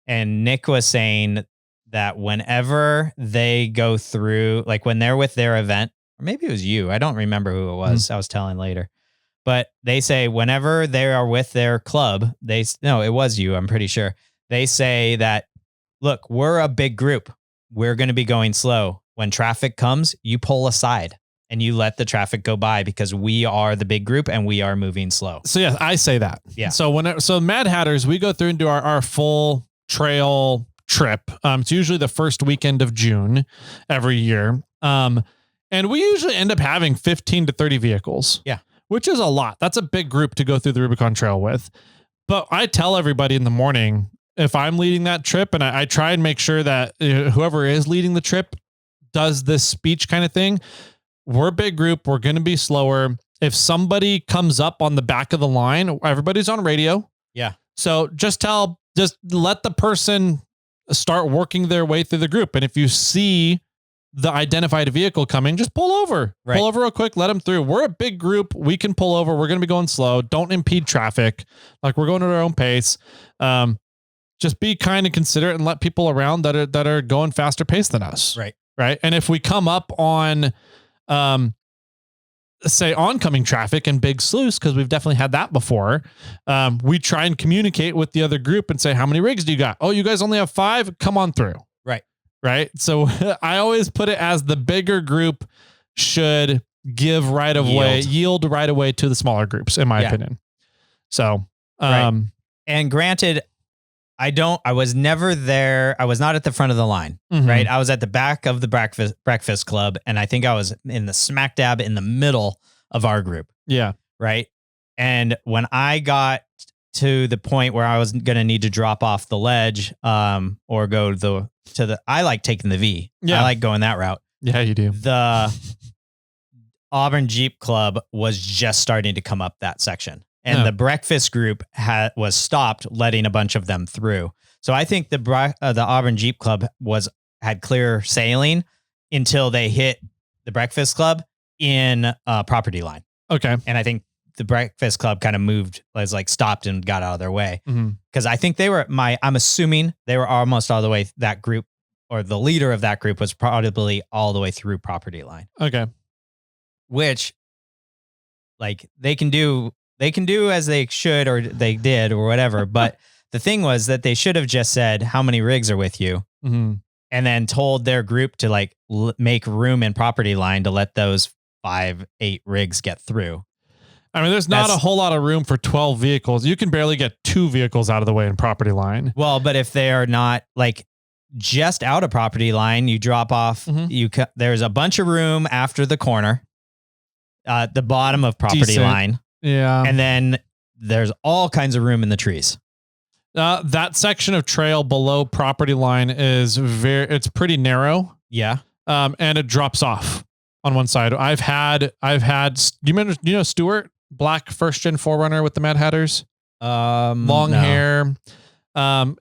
And Nick was saying that whenever they go through, like when they're with their event, or maybe it was you, I don't remember who it was. I was telling later, but they say whenever they are with their club, no, it was you. I'm pretty sure they say that, look, we're a big group. We're going to be going slow. When traffic comes, you pull aside and you let the traffic go by because we are the big group and we are moving slow. So yeah, I say that. Yeah. So Mad Hatters, we go through and do our full trail trip. It's usually the first weekend of June every year. And we usually end up having 15 to 30 vehicles. Yeah. Which is a lot. That's a big group to go through the Rubicon Trail with. But I tell everybody in the morning, if I'm leading that trip, and I try and make sure that whoever is leading the trip does this speech kind of thing. We're a big group. We're going to be slower. If somebody comes up on the back of the line, everybody's on radio. Yeah. So just let the person start working their way through the group. And if you see the identified vehicle coming, just pull over. Right. Pull over real quick, let them through. We're a big group. We can pull over. We're going to be going slow. Don't impede traffic. Like we're going at our own pace. Just be kind and considerate and let people around that are going faster pace than us. Right. Right. And if we come up on, say oncoming traffic and big sluice, because we've definitely had that before. We try and communicate with the other group and say, how many rigs do you got? Oh, you guys only have 5? Come on through. Right. Right. So I always put it as the bigger group should give yield right away to the smaller groups, in my opinion. So, and granted, I was never there. I was not at the front of the line, right? I was at the back of the breakfast club. And I think I was in the smack dab in the middle of our group. Yeah. Right. And when I got to the point where I was going to need to drop off the ledge, or go to the, I like taking the V. Yeah. I like going that route. Yeah, you do. The Auburn Jeep Club was just starting to come up that section. And the breakfast group was stopped letting a bunch of them through. So I think the Auburn Jeep Club had clear sailing until they hit the breakfast club in property line. Okay. And I think the breakfast club kind of stopped and got out of their way. Because I think I'm assuming they were almost all the way, that group, or the leader of that group was probably all the way through property line. Okay. Which, like, they can do as they should, or they did, or whatever. But the thing was that they should have just said, how many rigs are with you? And then told their group to make room in property line to let those 5-8 rigs get through. I mean, there's not a whole lot of room for 12 vehicles. You can barely get 2 vehicles out of the way in property line. Well, but if they are not just out of property line, you drop off, there's a bunch of room after the corner, the bottom of property line. Yeah. And then there's all kinds of room in the trees. That section of trail below property line it's pretty narrow. Yeah. And it drops off on one side. I've had, do you know Stuart, black first gen 4Runner with the Mad Hatters? Long hair.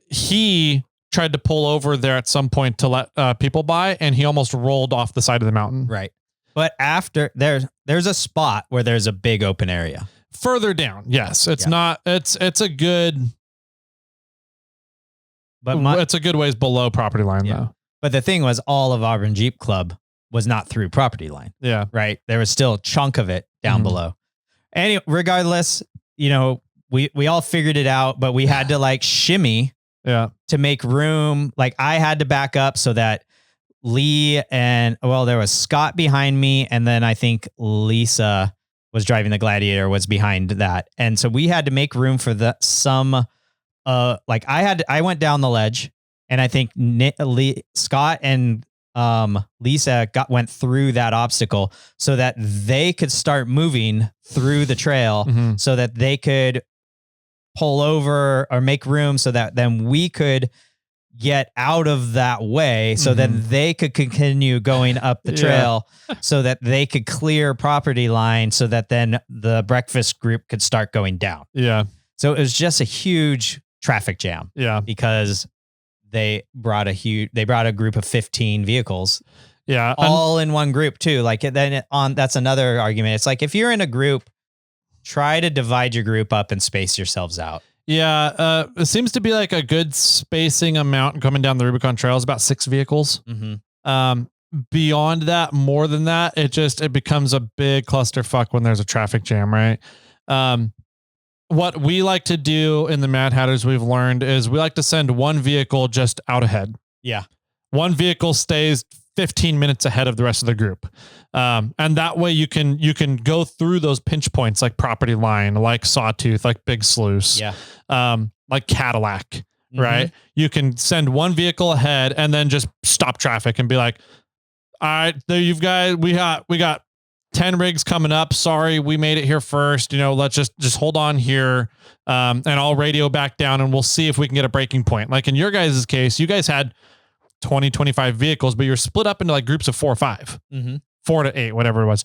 He tried to pull over there at some point to let people by, and he almost rolled off the side of the mountain. Right. But after there's a spot where there's a big open area. Further down. Yes. It's not, it's a good, but it's a good ways below property line though. But the thing was, all of Auburn Jeep Club was not through property line. Yeah. Right. There was still a chunk of it down below. Anyway, regardless, we all figured it out, but we had to shimmy to make room. I had to back up so that Lee there was Scott behind me. And then I think Lisa was driving the Gladiator, was behind that. And so we had to make room for I went down the ledge, and I think Scott and Lisa went through that obstacle so that they could start moving through the trail, so that they could pull over or make room so that then we could get out of that way so then they could continue going up the trail so that they could clear property line so that then the breakfast group could start going down. Yeah. So it was just a huge traffic jam. Yeah. Because they brought a group of 15 vehicles. Yeah. All in one group too. Like that's another argument. It's like, if you're in a group, try to divide your group up and space yourselves out. Yeah, it seems to be like a good spacing amount coming down the Rubicon trails, about 6 vehicles. Beyond that, more than that, it becomes a big clusterfuck when there's a traffic jam, right? What we like to do in the Mad Hatters, we've learned, is we like to send one vehicle just out ahead. Yeah. One vehicle stays 15 minutes ahead of the rest of the group. And that way you can go through those pinch points like property line, like Sawtooth, like Big Sluice, like Cadillac, right? You can send one vehicle ahead and then just stop traffic and be like, all right, there you've got, we got 10 rigs coming up. Sorry, we made it here first. Let's just hold on here. And I'll radio back down and we'll see if we can get a breaking point. Like in your guys' case, you guys had 20, 25 vehicles, but you're split up into like groups of 4 or 5, 4 to 8, whatever it was.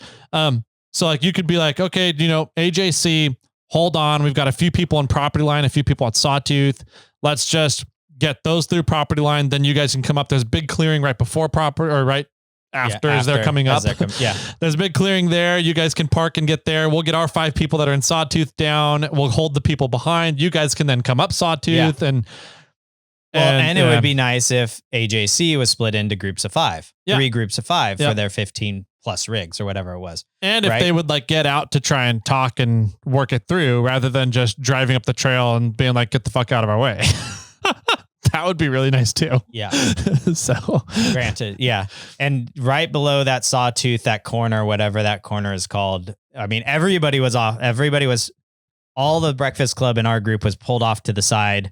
So like you could be like, okay, AJC, hold on. We've got a few people on property line, a few people on Sawtooth. Let's just get those through property line. Then you guys can come up. There's big clearing right before property or right after as they're coming up. There's a big clearing there. You guys can park and get there. We'll get our 5 people that are in Sawtooth down. We'll hold the people behind. You guys can then come up Sawtooth and it would be nice if AJC was split into groups of 5, 3 groups of 5 for their 15 plus rigs or whatever it was. And if they would like get out to try and talk and work it through rather than just driving up the trail and being like, get the fuck out of our way. That would be really nice too. Yeah. So granted. Yeah. And right below that Sawtooth, that corner, whatever that corner is called. I mean, everybody was off. All the Breakfast Club in our group was pulled off to the side,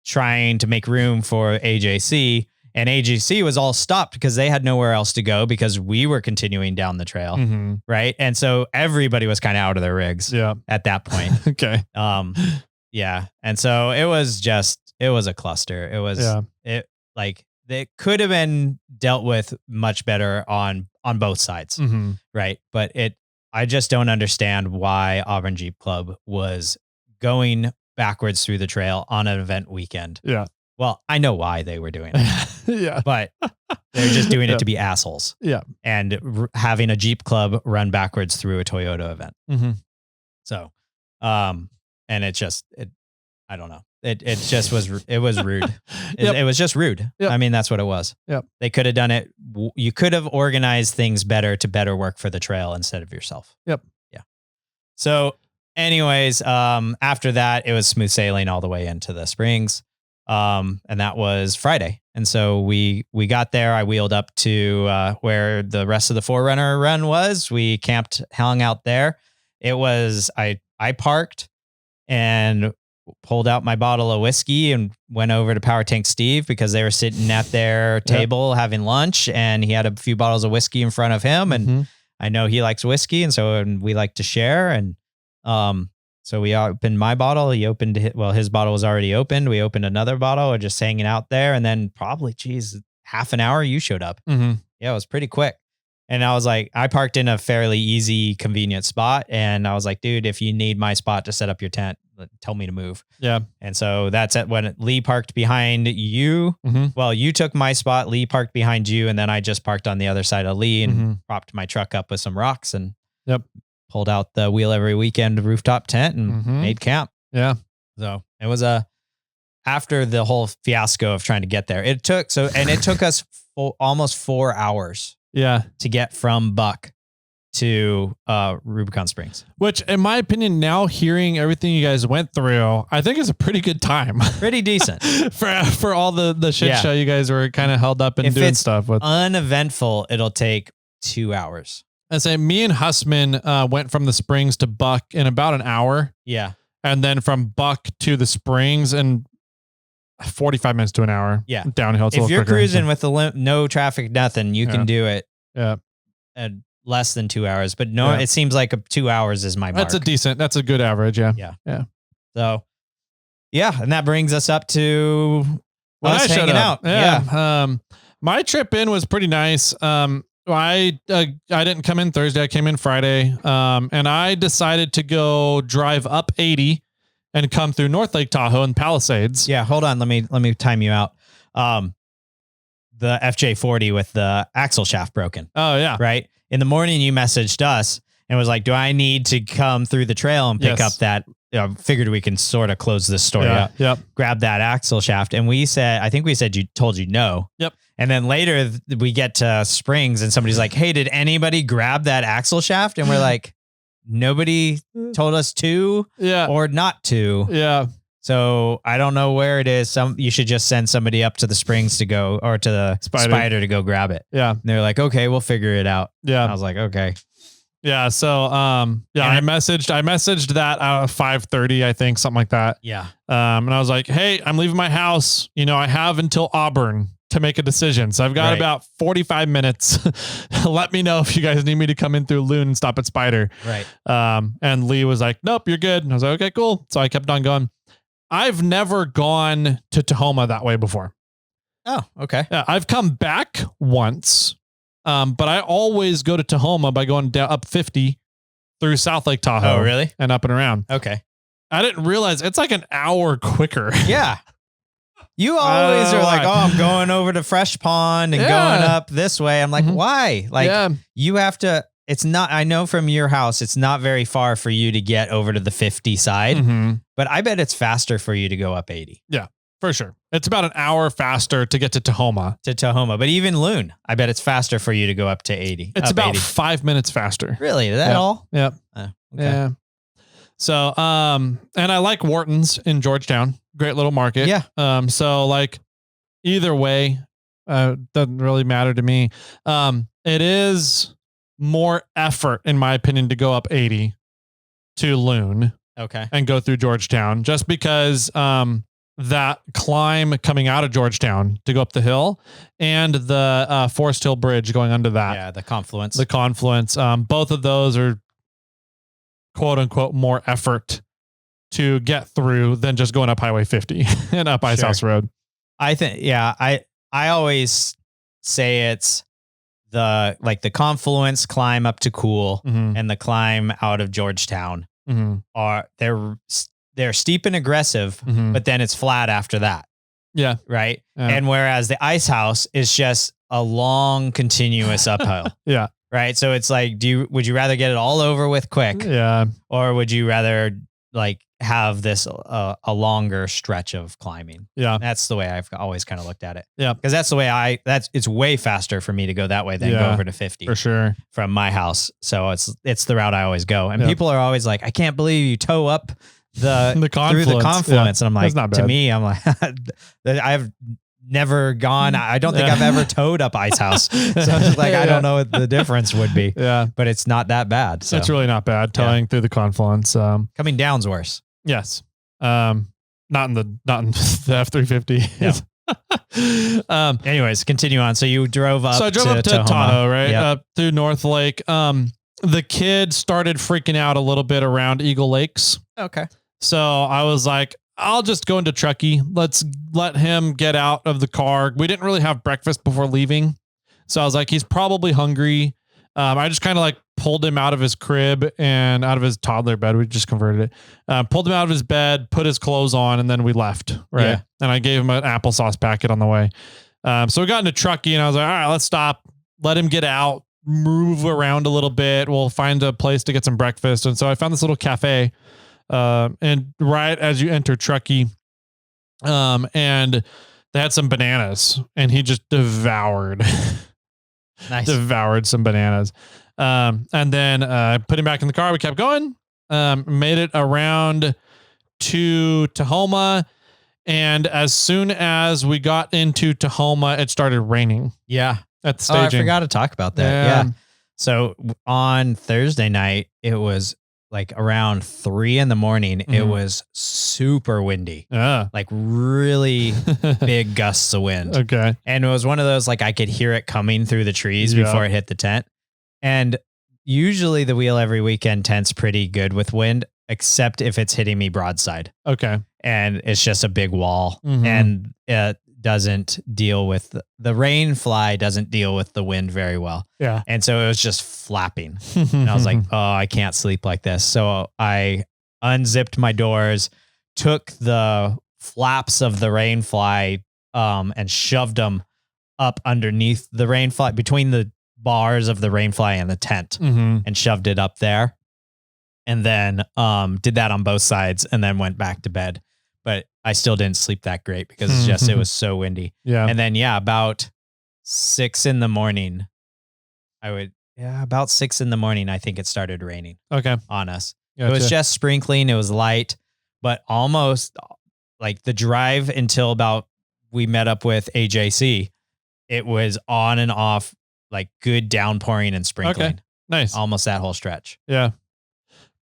trying to make room for AJC, and AJC was all stopped because they had nowhere else to go because we were continuing down the trail. Right. And so everybody was kind of out of their rigs at that point. Okay. And so it was a cluster. It was, it could have been dealt with much better on both sides. Right. But I just don't understand why Auburn Jeep Club was going backwards through the trail on an event weekend. Yeah. Well, I know why they were doing it. But they're just doing it to be assholes. Yeah. And having a Jeep Club run backwards through a Toyota event. So, and I don't know. It just was rude. It was just rude. I mean, that's what it was. Yep. They could have done it. You could have organized things better to better work for the trail instead of yourself. Yep. Yeah. So anyways, after that, it was smooth sailing all the way into the Springs. And that was Friday. And so we got there. I wheeled up to where the rest of the Forerunner run was. We camped, hung out there. It was, I parked and pulled out my bottle of whiskey and went over to Power Tank Steve because they were sitting at their table having lunch, and he had a few bottles of whiskey in front of him. And I know he likes whiskey. And we like to share. And, so we opened my bottle. He opened his bottle was already opened. We opened another bottle, or just hanging out there. And then probably, half an hour, you showed up. Yeah, it was pretty quick. And I was like, I parked in a fairly easy, convenient spot. And I was like, dude, if you need my spot to set up your tent, tell me to move. Yeah. And so that's when Lee parked behind you. Well, you took my spot. Lee parked behind you. And then I just parked on the other side of Lee and propped my truck up with some rocks and pulled out the Wheel Every Weekend rooftop tent and made camp. Yeah. So it was after the whole fiasco of trying to get there, it took us almost 4 hours. Yeah. To get from Buck to Rubicon Springs. Which, in my opinion, now hearing everything you guys went through, I think is a pretty good time. Pretty decent. for all the shit show you guys were kind of held up and doing stuff with. Uneventful, it'll take 2 hours. I say me and Hussman went from the Springs to Buck in about an hour. Yeah. And then from Buck to the Springs in 45 minutes to an hour. Yeah. Downhill. If you're cruising with no traffic, nothing, you can do it. Yeah. At less than 2 hours, but it seems like 2 hours is my mark. That's a good average. Yeah. Yeah. Yeah. So, Yeah. And that brings us up to us hanging out. Yeah. My trip in was pretty nice. I didn't come in Thursday. I came in Friday. And I decided to go drive up 80 and come through North Lake Tahoe and Palisades. Yeah. Hold on. Let me time you out. The FJ40 with the axle shaft broken. Oh yeah. Right. In the morning, you messaged us and was like, do I need to come through the trail and pick up that? Figured we can sort of close this story up. Yep. Grab that axle shaft. And I think we said told you no. Yep. And then later we get to Springs and somebody's like, hey, did anybody grab that axle shaft? And we're like, nobody told us to or not to. Yeah. So I don't know where it is. You should just send somebody up to the Springs to go, or to the Spider to go grab it. Yeah. And they're like, okay, we'll figure it out. Yeah. I was like, okay. Yeah. So, I messaged that at 5:30, I think, something like that. Yeah. And I was like, hey, I'm leaving my house. I have until Auburn to make a decision. So I've got about 45 minutes. Let me know if you guys need me to come in through Loon and stop at Spider. Right. And Lee was like, nope, you're good. And I was like, okay, cool. So I kept on going. I've never gone to Tahoma that way before. Oh, okay. Yeah, I've come back once. But I always go to Tahoma by going down up 50 through South Lake Tahoe. Oh, really? And up and around. Okay. I didn't realize it's like an hour quicker. Yeah. You always are like, oh, I'm going over to Fresh Pond and going up this way. I'm like, why? Like you have to, it's not, I know from your house, it's not very far for you to get over to the 50 side, but I bet it's faster for you to go up 80. Yeah. For sure. It's about an hour faster to get to Tahoma. But even Loon, I bet it's faster for you to go up to 80. It's about 5 minutes faster. Really? Is that all? Yep. Okay. Yeah. So, and I like Wharton's in Georgetown. Great little market. Yeah. So like either way, doesn't really matter to me. It is more effort, in my opinion, to go up 80 to Loon. Okay. And go through Georgetown just because, that climb coming out of Georgetown to go up the hill and the Forest Hill Bridge going under that. Yeah, the confluence. Both of those are quote unquote more effort to get through than just going up Highway 50 and up Ice House Road. I think, I always say it's the confluence climb up to Cool and the climb out of Georgetown they're steep and aggressive, but then it's flat after that. Yeah. Right. Yeah. And whereas the Ice House is just a long, continuous uphill. Yeah. Right. So it's like, would you rather get it all over with quick? Yeah. Or would you rather like have this, a longer stretch of climbing? Yeah. That's the way I've always kind of looked at it. Yeah. Cause that's the way it's way faster for me to go that way than go over to 50 for sure from my house. So it's the route I always go. And people are always like, I can't believe you tow up the confluence. Through the confluence. Yeah. And I'm like, to me, I'm like, I've never gone. I don't think I've ever towed up Ice House. So it's like, I don't know what the difference would be. Yeah. But it's not that bad. So it's really not bad towing through the confluence. Coming down's worse. Yes. Not in the F-350. Yeah. Anyways, continue on. So you drove up. So I drove up to Tahoe, right? Yep. Up through North Lake. The kid started freaking out a little bit around Eagle Lakes. Okay. So I was like, I'll just go into Truckee. Let's let him get out of the car. We didn't really have breakfast before leaving. So I was like, he's probably hungry. I just kind of like pulled him out of his crib and out of his toddler bed. We just converted it. Pulled him out of his bed, put his clothes on, and then we left. Right. Yeah. And I gave him an applesauce packet on the way. So we got into Truckee and I was like, all right, let's stop. Let him get out, move around a little bit. We'll find a place to get some breakfast. And so I found this little cafe. And right as you enter Truckee, and they had some bananas and he just devoured some bananas. And then, put him back in the car. We kept going, made it around to Tahoma. And as soon as we got into Tahoma, it started raining. Yeah. At the staging. I forgot to talk about that. Yeah. So on Thursday night, it was like around 3 a.m. It was super windy. Like really big gusts of wind. Okay. And it was one of those, like I could hear it coming through the trees before it hit the tent. And usually the Wheel Every Weekend tent's pretty good with wind, except if it's hitting me broadside. Okay. and it's just a big wall, Mhm. and it doesn't deal with the rain fly doesn't deal with the wind very well. Yeah. And so it was just flapping. And I was like, oh, I can't sleep like this. So I unzipped my doors, took the flaps of the rain fly, and shoved them up underneath the rain fly, between the bars of the rain fly and the tent, Mhm. and shoved it up there. And then did that on both sides, and then went back to bed. But I still didn't sleep that great because it was so windy. Yeah. And then, about 6 in the morning, about 6 in the morning, I think it started raining Okay. on us. Gotcha. It was just sprinkling. It was light, but almost like the drive until about we met up with AJC, it was on and off, like good downpouring and sprinkling. Okay. Nice. Almost that whole stretch. Yeah.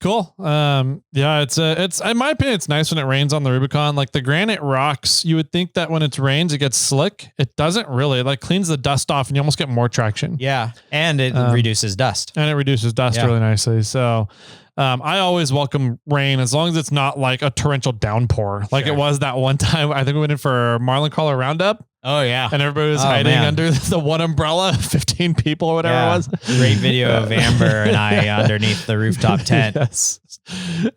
Cool. Yeah, it's in my opinion, it's nice when it rains on the Rubicon. Like the granite rocks, you would think that when it rains, it gets slick. It doesn't really. It like cleans the dust off and you almost get more traction. Yeah. And it reduces dust. And it reduces dust really nicely. So I always welcome rain as long as it's not like a torrential downpour. Like it was that one time. I think we went in for Marlin Crawler Roundup. Oh yeah. And everybody was hiding under the one umbrella, 15 people or whatever it was. Great video of Amber and I underneath the rooftop tent. Yes.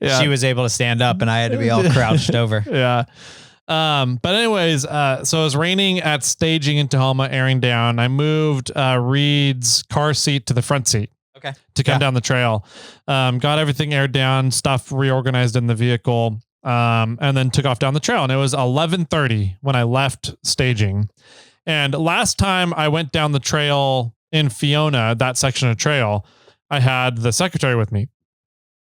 Yeah. She was able to stand up and I had to be all crouched over. Yeah. But anyways, so it was raining at staging in Tahoma, airing down. I moved Reed's car seat to the front seat. Okay. To come down the trail. Got everything aired down, stuff reorganized in the vehicle. And then took off down the trail, and it was 11:30 when I left staging. And last time I went down the trail in Fiona, that section of trail, I had the secretary with me.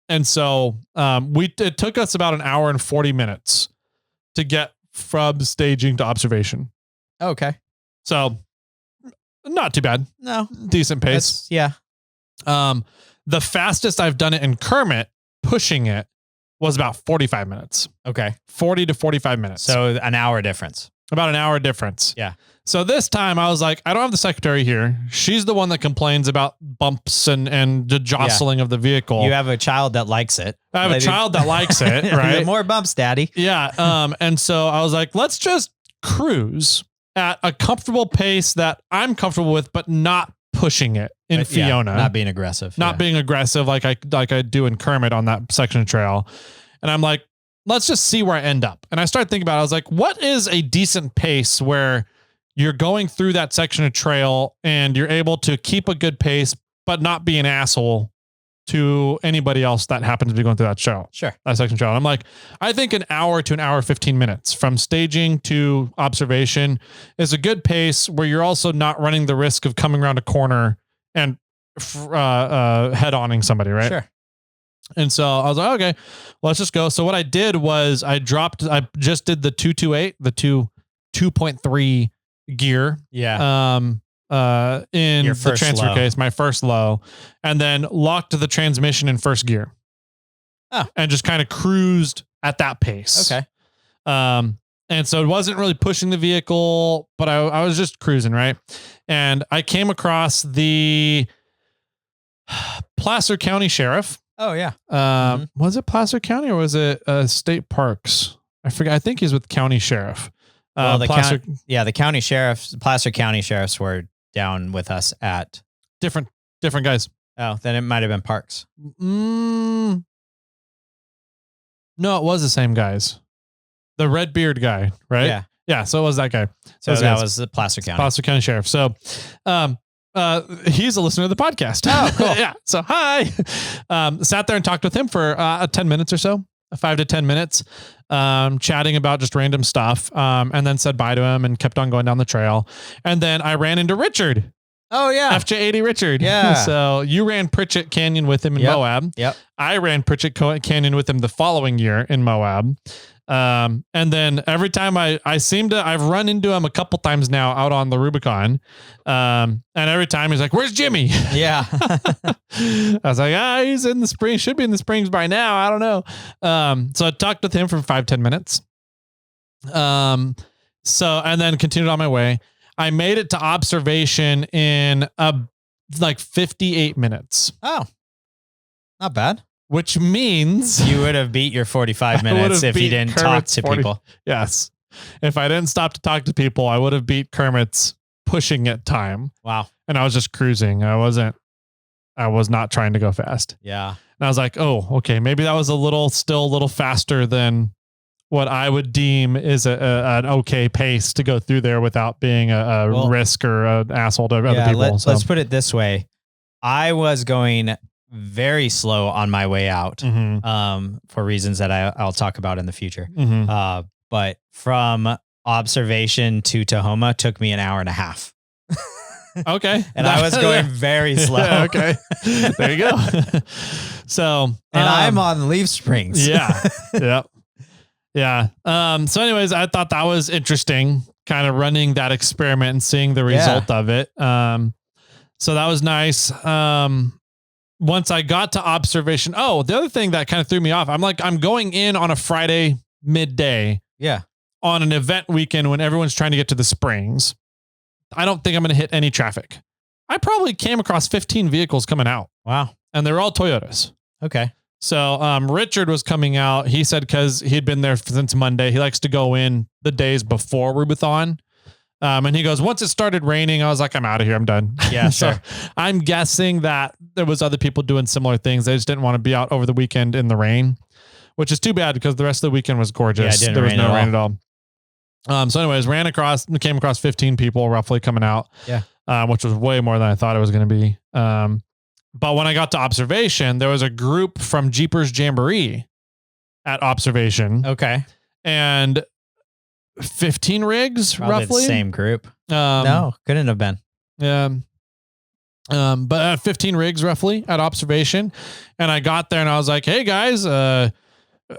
And so, it took us about an hour and 40 minutes to get from staging to observation. Okay. So not too bad. No, decent pace. Yeah. The fastest I've done it in Kermit, pushing it, was about 45 minutes. Okay. 40 to 45 minutes. So an hour difference. About an hour difference. Yeah. So this time I was like, I don't have the secretary here. She's the one that complains about bumps and the jostling of the vehicle. You have a child that likes it. I have a child that likes it, right? More bumps, daddy. Yeah. And so I was like, let's just cruise at a comfortable pace that I'm comfortable with, but not pushing it in Fiona. Not being aggressive. Not being aggressive like I do in Kermit on that section of trail. And I'm like, let's just see where I end up. And I started thinking about it. I was like, what is a decent pace where you're going through that section of trail and you're able to keep a good pace, but not be an asshole to anybody else that happens to be going through that trail. Sure. That section of trail. And I'm like, I think an hour to an hour, 15 minutes from staging to observation is a good pace where you're also not running the risk of coming around a corner and head-oning somebody, right? Sure. And so I was like, okay, well, let's just go. So what I did was I just did the 228, the 2.3 gear. Yeah. In Your the transfer low. case, my first low, and then locked the transmission in first gear. Oh. And just kind of cruised at that pace. Okay. And so it wasn't really pushing the vehicle, but I was just cruising, right? And I came across the Placer County Sheriff. Oh yeah. Was it Placer County or was it State Parks? I forget. I think he's with County Sheriff. Well, the county sheriffs, Placer County sheriffs were down with us at different guys. Oh, then it might have been Parks. No, it was the same guys. The red beard guy, right? Yeah. Yeah. So it was that guy. So that was the Placer County Sheriff. So, he's a listener to the podcast. Oh, cool. Yeah. So hi, sat there and talked with him for 10 minutes or so, 5 to 10 minutes, chatting about just random stuff. And then said bye to him and kept on going down the trail. And then I ran into Richard. Oh yeah. FJ80 Richard. Yeah. So you ran Pritchett Canyon with him in Moab. Yep. I ran Pritchett Canyon with him the following year in Moab. And then every time I've run into him a couple times now out on the Rubicon. And every time he's like, where's Jimmy? Yeah. I was like, he's in the spring, should be in the Springs by now. I don't know. So I talked with him for 5-10 minutes. And then continued on my way. I made it to observation in like 58 minutes. Oh, not bad. which means you would have beat your 45 minutes if you didn't talk to people. Yes. If I didn't stop to talk to people, I would have beat Kermit's pushing it time. Wow. And I was just cruising. I was not trying to go fast. Yeah. And I was like, oh, okay, maybe that was still a little faster than what I would deem is an okay pace to go through there without being a risk or an asshole to other people. Let's put it this way. I was going very slow on my way out, for reasons that I'll talk about in the future. But from observation to Tahoma took me an hour and a half. Okay. And I was going very slow. Okay. There you go. So, and I'm on Leaf Springs. Yeah. Yeah. So anyways, I thought that was interesting, kind of running that experiment and seeing the result of it. So that was nice. Once I got to observation, the other thing that kind of threw me off, I'm going in on a Friday midday. Yeah. On an event weekend when everyone's trying to get to the Springs. I don't think I'm going to hit any traffic. I came across 15 vehicles coming out. Wow. And they're all Toyotas. Okay. So Richard was coming out. He said because he'd been there since Monday, he likes to go in the days before Rubithon. And he goes, once it started raining, I was like, I'm out of here. I'm done. Yeah, So sure. I'm guessing that there was other people doing similar things. They just didn't want to be out over the weekend in the rain, which is too bad because the rest of the weekend was gorgeous. Yeah, there was no rain at all. So anyways, came across 15 people roughly coming out. Yeah. Which was way more than I thought it was going to be. But when I got to observation, there was a group from Jeepers Jamboree at observation. Okay. And 15 rigs, Probably roughly. the same group. No, couldn't have been. Yeah. But 15 rigs roughly at observation. And I got there and I was like, hey guys,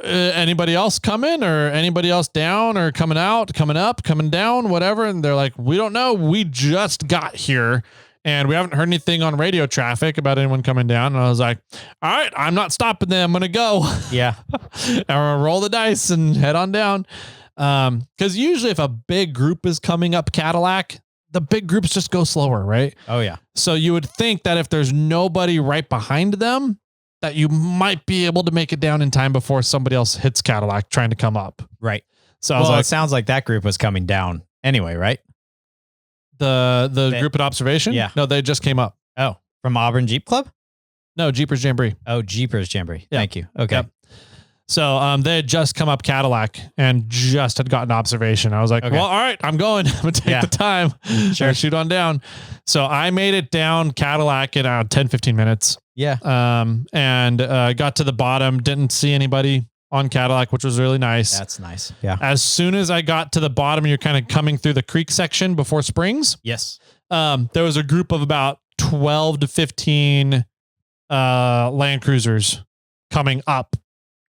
anybody else coming or anybody else down or coming out, coming up, coming down, whatever. And they're like, we don't know. We just got here and we haven't heard anything on radio traffic about anyone coming down. And I was like, all right, I'm not stopping them. I'm going to go. Yeah. I'm going to roll the dice and head on down. Cause usually if a big group is coming up Cadillac, the big groups just go slower, right? Oh yeah. So you would think that if there's nobody right behind them, that you might be able to make it down in time before somebody else hits Cadillac trying to come up. Right. So I was like, it sounds like that group was coming down anyway, right? The group at observation? Yeah. No, they just came up. Oh, from Auburn Jeep Club? No, Jeepers Jamboree. Oh, Jeepers Jamboree. Yeah. Thank you. Okay. Yep. So they had just come up Cadillac and just had gotten observation. I was like, well, all right, I'm going. I'm going to take the time. Sure. Shoot on down. So I made it down Cadillac in 10, 15 minutes. Yeah. And got to the bottom, didn't see anybody on Cadillac, which was really nice. That's nice. Yeah. As soon as I got to the bottom, you're kind of coming through the creek section before Springs. Yes. There was a group of about 12 to 15 Land Cruisers coming up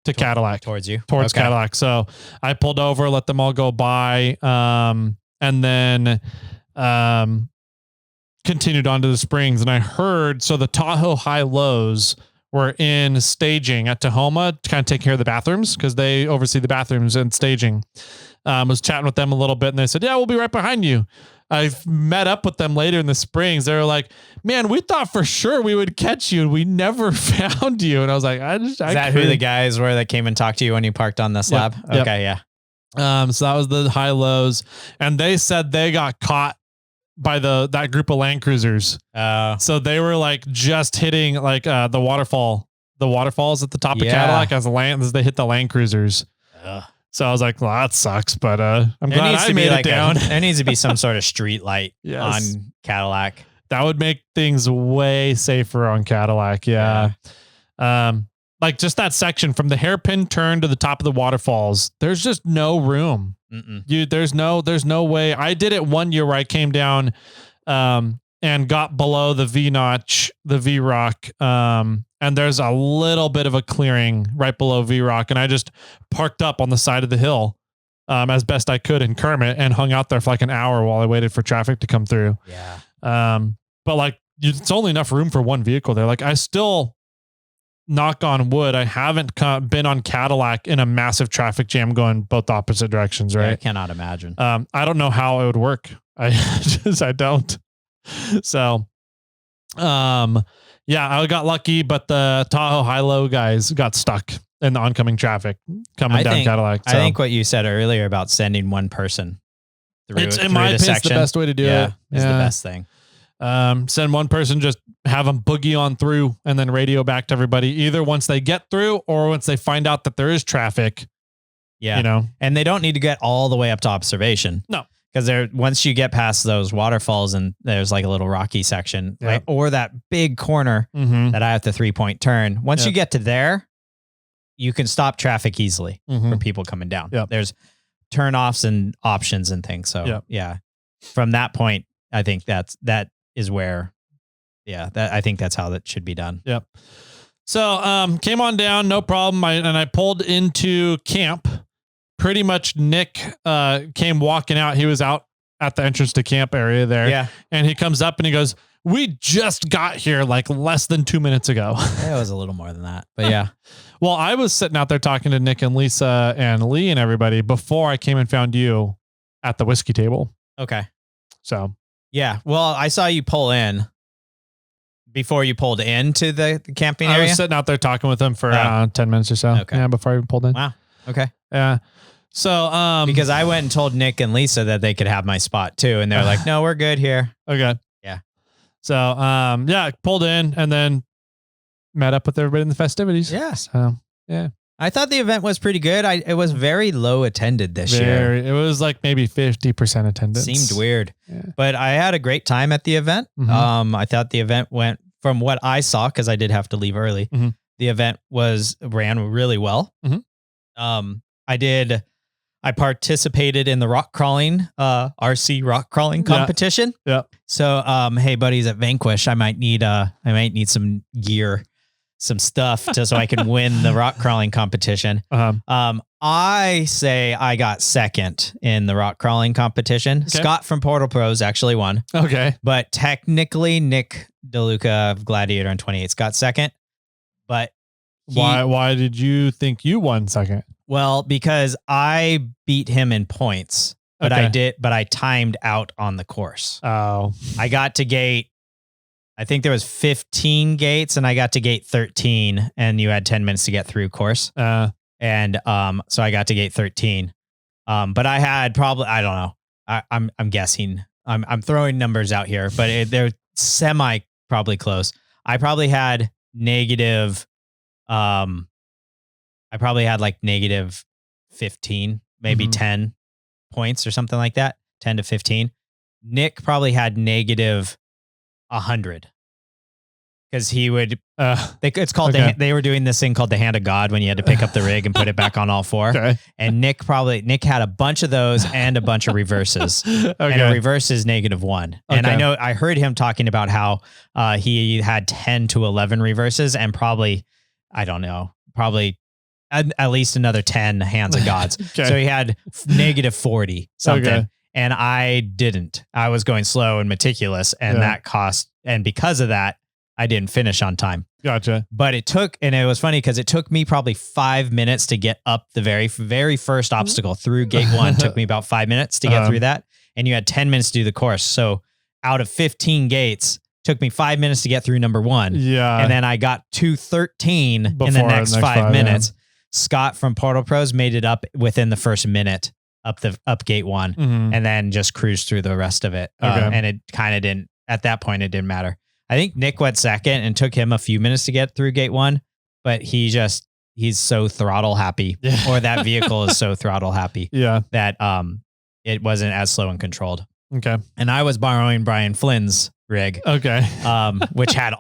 to Cadillac. Towards Cadillac. So I pulled over, let them all go by, and then continued on to the Springs. And I heard, so the Tahoe high-lows were in staging at Tahoma to kind of take care of the bathrooms because they oversee the bathrooms and staging. Was chatting with them a little bit and they said, yeah, we'll be right behind you. I've met up with them later in the Springs. They were like, man, we thought for sure we would catch you and we never found you. And I was like, Is that who the guys were that came and talked to you when you parked on the slab? Yep. Okay. Yeah. So that was the high lows. And they said they got caught by that group of Land Cruisers. So they were like just hitting like the waterfalls at the top of Cadillac as they hit the Land Cruisers. So I was like, well, that sucks, but I'm glad I made it down. There needs to be some sort of street light on Cadillac. That would make things way safer on Cadillac. Yeah. Like just that section from the hairpin turn to the top of the waterfalls, there's just no room. There's no way. I did it one year where I came down and got below the V-notch, the V-Rock, and there's a little bit of a clearing right below V-Rock. And I just parked up on the side of the hill as best I could in Kermit and hung out there for like an hour while I waited for traffic to come through. Yeah. But like, it's only enough room for one vehicle there. Like I still, knock on wood, I haven't been on Cadillac in a massive traffic jam going both opposite directions. Right. Yeah, I cannot imagine. I don't know how it would work. I don't. So, Yeah, I got lucky, but the Tahoe high-low guys got stuck in the oncoming traffic coming down Cadillac. So. I think what you said earlier about sending one person through, in my opinion, it's the best way to do it. Is the best thing. Send one person, just have them boogie on through and then radio back to everybody, either once they get through or once they find out that there is traffic. Yeah. You know, and they don't need to get all the way up to observation. No. Because once you get past those waterfalls and there's like a little rocky section, Yep. like, or that big corner that I have to 3-point turn. Once you get to there, you can stop traffic easily for people coming down. Yep. There's turnoffs and options and things. So yeah, from that point, I think that is where, I think that's how that should be done. Yep. So, came on down, no problem. I pulled into camp. Pretty much Nick came walking out. He was out at the entrance to camp area there. Yeah. And he comes up and he goes, "We just got here like less than 2 minutes ago." It was a little more than that, but yeah. Well, I was sitting out there talking to Nick and Lisa and Lee and everybody before I came and found you at the whiskey table. Okay. So. Yeah. Well, I saw you pull in before you pulled into the camping area. I was sitting out there talking with them for 10 minutes or so. Okay. Yeah, before I pulled in. Wow. Okay. Yeah. So, because I went and told Nick and Lisa that they could have my spot too. And they're like, "No, we're good here." Okay. Yeah. So, pulled in and then met up with everybody in the festivities. Yeah. So, yeah. I thought the event was pretty good. It was very low attended this year. It was like maybe 50% attendance. Seemed weird, Yeah. but I had a great time at the event. I thought the event went, from what I saw, because I did have to leave early. The event ran really well. I participated in the rock crawling, RC rock crawling competition. Yeah. So, hey buddies at Vanquish, I might need some gear, some stuff so I can win the rock crawling competition. I say I got second in the rock crawling competition. Okay. Scott from Portal Pros actually won. Okay. But technically Nick DeLuca of Gladiator on 28's got second. But why did you think you won second? Well, because I beat him in points, but I timed out on the course. Oh. I got to gate, I think there was 15 gates and I got to gate 13 and you had 10 minutes to get through course. So I got to gate 13. But I had probably, I don't know. I'm guessing. I'm throwing numbers out here, but they're semi probably close. I probably had negative -15, maybe 10 points or something like that. 10 to 15. Nick probably had negative 100 because he would, it's called, they were doing this thing called the hand of God when you had to pick up the rig and put it back on all four. Okay. And Nick had a bunch of those and a bunch of reverses. And a reverse is -1. And I heard him talking about how he had 10 to 11 reverses and probably, I don't know, at least another 10 hands of gods. So he had -40 something. Okay. And I didn't. I was going slow and meticulous, and that cost. And because of that, I didn't finish on time. Gotcha. But it was funny because it took me probably 5 minutes to get up the very, very first obstacle through gate 1. Took me about 5 minutes to get through that. And you had 10 minutes to do the course. So out of 15 gates, took me 5 minutes to get through number 1. Yeah. And then I got to 13 in the next 5 minutes. Yeah. Scott from Portal Pros made it up within the first minute up gate 1 and then just cruised through the rest of it. And it kind of didn't, at that point, it didn't matter. I think Nick went second and took him a few minutes to get through gate 1, but he's so throttle happy or that vehicle is so throttle happy that it wasn't as slow and controlled. Okay. And I was borrowing Brian Flynn's rig. Okay. Which had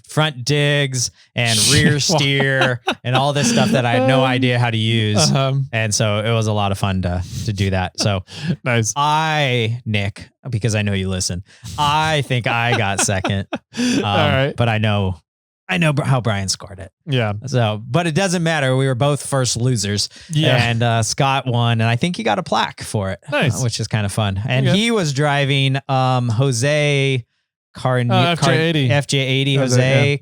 front digs and rear steer and all this stuff that I had no idea how to use. And so it was a lot of fun to do that. So nice. Nick, because I know you listen, I think I got second. All right. But I know how Brian scored it. Yeah. So, but it doesn't matter. We were both first losers. Yeah. And Scott won, and I think he got a plaque for it. Nice. Which is kind of fun. And he was driving Jose FJ80 Jose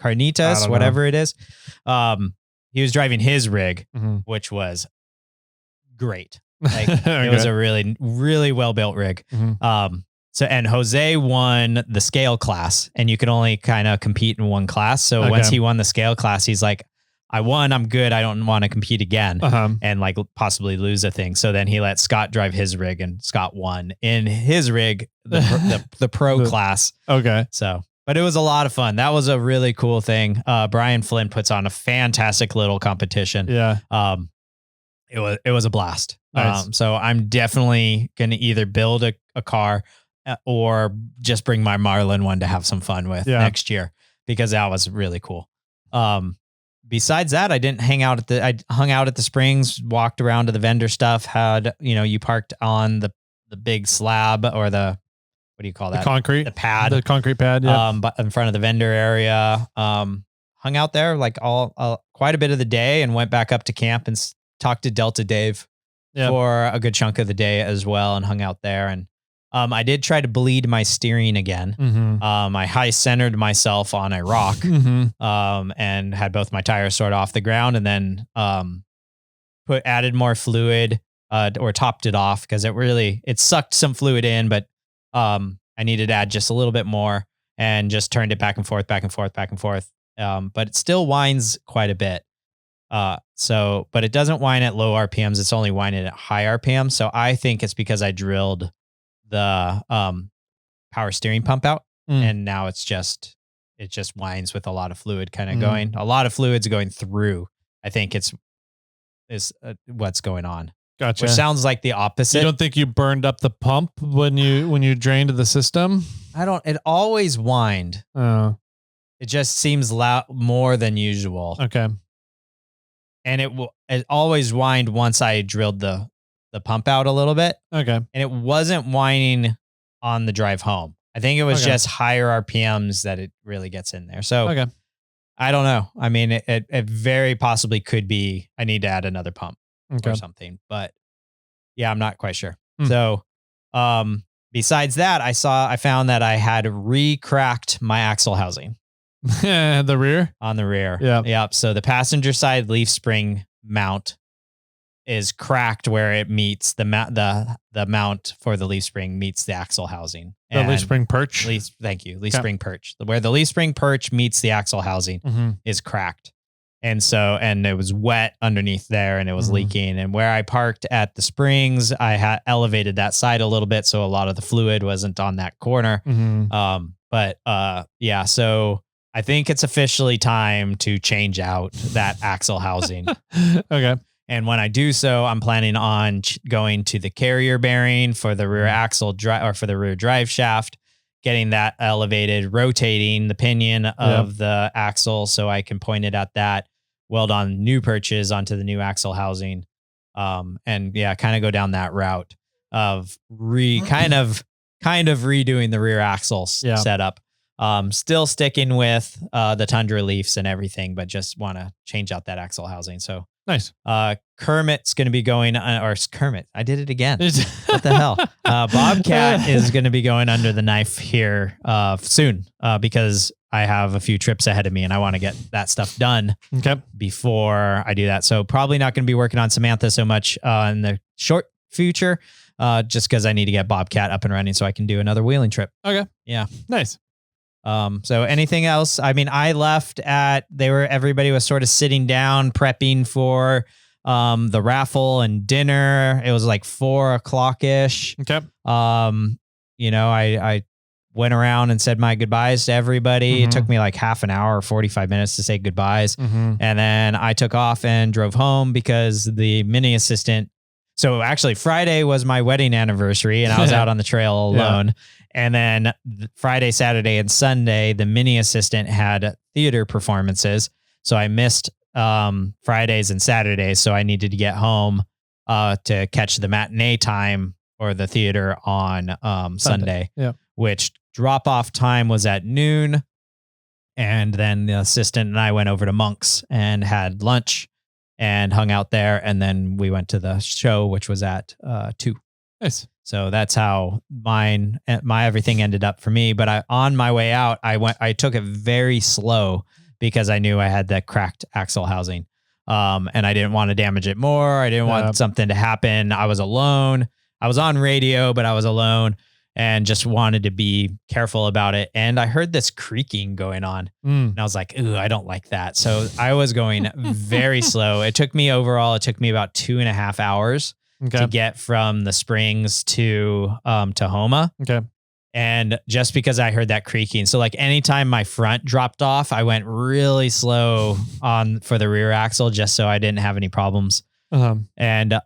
Carnitas, whatever it is. He was driving his rig, which was great. Like it was a really, really well built rig. and Jose won the scale class, and you can only kind of compete in one class. So once he won the scale class, he's like, I won, I'm good. I don't want to compete again and like possibly lose a thing. So then he let Scott drive his rig, and Scott won in his rig, the pro class. Okay. So, but it was a lot of fun. That was a really cool thing. Brian Flynn puts on a fantastic little competition. Yeah. It was a blast. Nice. So I'm definitely going to either build a car or just bring my Marlin one to have some fun with next year, because that was really cool. Besides that, I hung out at the Springs, walked around to the vendor stuff, you parked on the big slab, or what do you call that? The concrete pad. Yeah. But in front of the vendor area, hung out there like quite a bit of the day, and went back up to camp and talked to Delta Dave for a good chunk of the day as well, and hung out there. And I did try to bleed my steering again. I high centered myself on a rock, and had both my tires sort of off the ground, and then added more fluid, or topped it off, because it sucked some fluid in, but I needed to add just a little bit more, and just turned it back and forth. But it still whines quite a bit. But it doesn't whine at low RPMs. It's only whining at high RPMs. So I think it's because I drilled the power steering pump out, and now it just whines with a lot of fluid kind of going. A lot of fluids going through. I think is what's going on. Gotcha. Which sounds like the opposite. You don't think you burned up the pump when you drained the system? It always whined. Oh. It just seems loud more than usual. Okay. And it always whined once I drilled the pump out a little bit. Okay. And it wasn't whining on the drive home. I think it was just higher RPMs that it really gets in there. So I don't know. I mean, it very possibly could be I need to add another pump or something. But yeah, I'm not quite sure. So besides that, I found that I had re-cracked my axle housing. The rear? On the rear. Yeah. Yep. So the passenger side leaf spring mount is cracked where it meets the mount for the leaf spring meets the axle housing. The leaf spring perch? Thank you. Leaf spring perch. Where the leaf spring perch meets the axle housing is cracked. And it was wet underneath there, and it was leaking. And where I parked at the Springs, I had elevated that side a little bit, so a lot of the fluid wasn't on that corner. So I think it's officially time to change out that axle housing. Okay. And when I do so, I'm planning on going to the carrier bearing for the rear axle or for the rear drive shaft, getting that elevated, rotating the pinion of the axle so I can point it at that, weld on new perches onto the new axle housing. Kind of go down that route of kind of redoing the rear axle setup. Still sticking with the Tundra leafs and everything, but just want to change out that axle housing. So nice. Kermit's going to be going, or Kermit, I did it again. What the hell? Bobcat is going to be going under the knife here soon because I have a few trips ahead of me and I want to get that stuff done before I do that. So probably not going to be working on Samantha so much in the short future, just because I need to get Bobcat up and running so I can do another wheeling trip. Okay. Yeah. Nice. So anything else? I mean, I left everybody was sort of sitting down, prepping for, the raffle and dinner. It was like 4:00 ish. Okay. I went around and said my goodbyes to everybody. It took me like half an hour or 45 minutes to say goodbyes. And then I took off and drove home because the mini assistant. So actually Friday was my wedding anniversary and I was out on the trail alone. And then Friday, Saturday, and Sunday, the mini assistant had theater performances. So I missed Fridays and Saturdays. So I needed to get home to catch the matinee time or the theater on Sunday, which drop-off time was at noon. And then the assistant and I went over to Monk's and had lunch and hung out there. And then we went to the show, which was at 2. Nice. So that's how my everything ended up for me. But on my way out, I took it very slow because I knew I had that cracked axle housing. And I didn't want to damage it more. I didn't want something to happen. I was alone. I was on radio, but I was alone. and just wanted to be careful about it. And I heard this creaking going on and I was like, ooh, I don't like that. So I was going very slow. It took me about 2.5 hours to get from the Springs to Homa. Okay. And just because I heard that creaking. So like anytime my front dropped off, I went really slow for the rear axle just so I didn't have any problems. And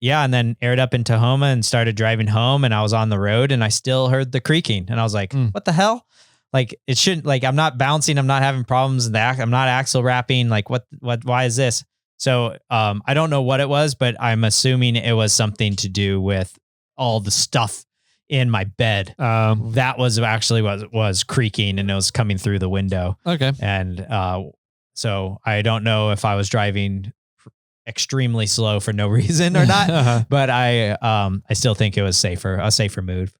and then aired up into Homa and started driving home, and I was on the road and I still heard the creaking and I was like, what the hell? Like it shouldn't, like I'm not bouncing. I'm not having problems in the I'm not axle wrapping. Like why is this? So I don't know what it was, but I'm assuming it was something to do with all the stuff in my bed. That was actually what was creaking and it was coming through the window. Okay. And so I don't know if I was driving extremely slow for no reason or not, but I still think it was a safer move.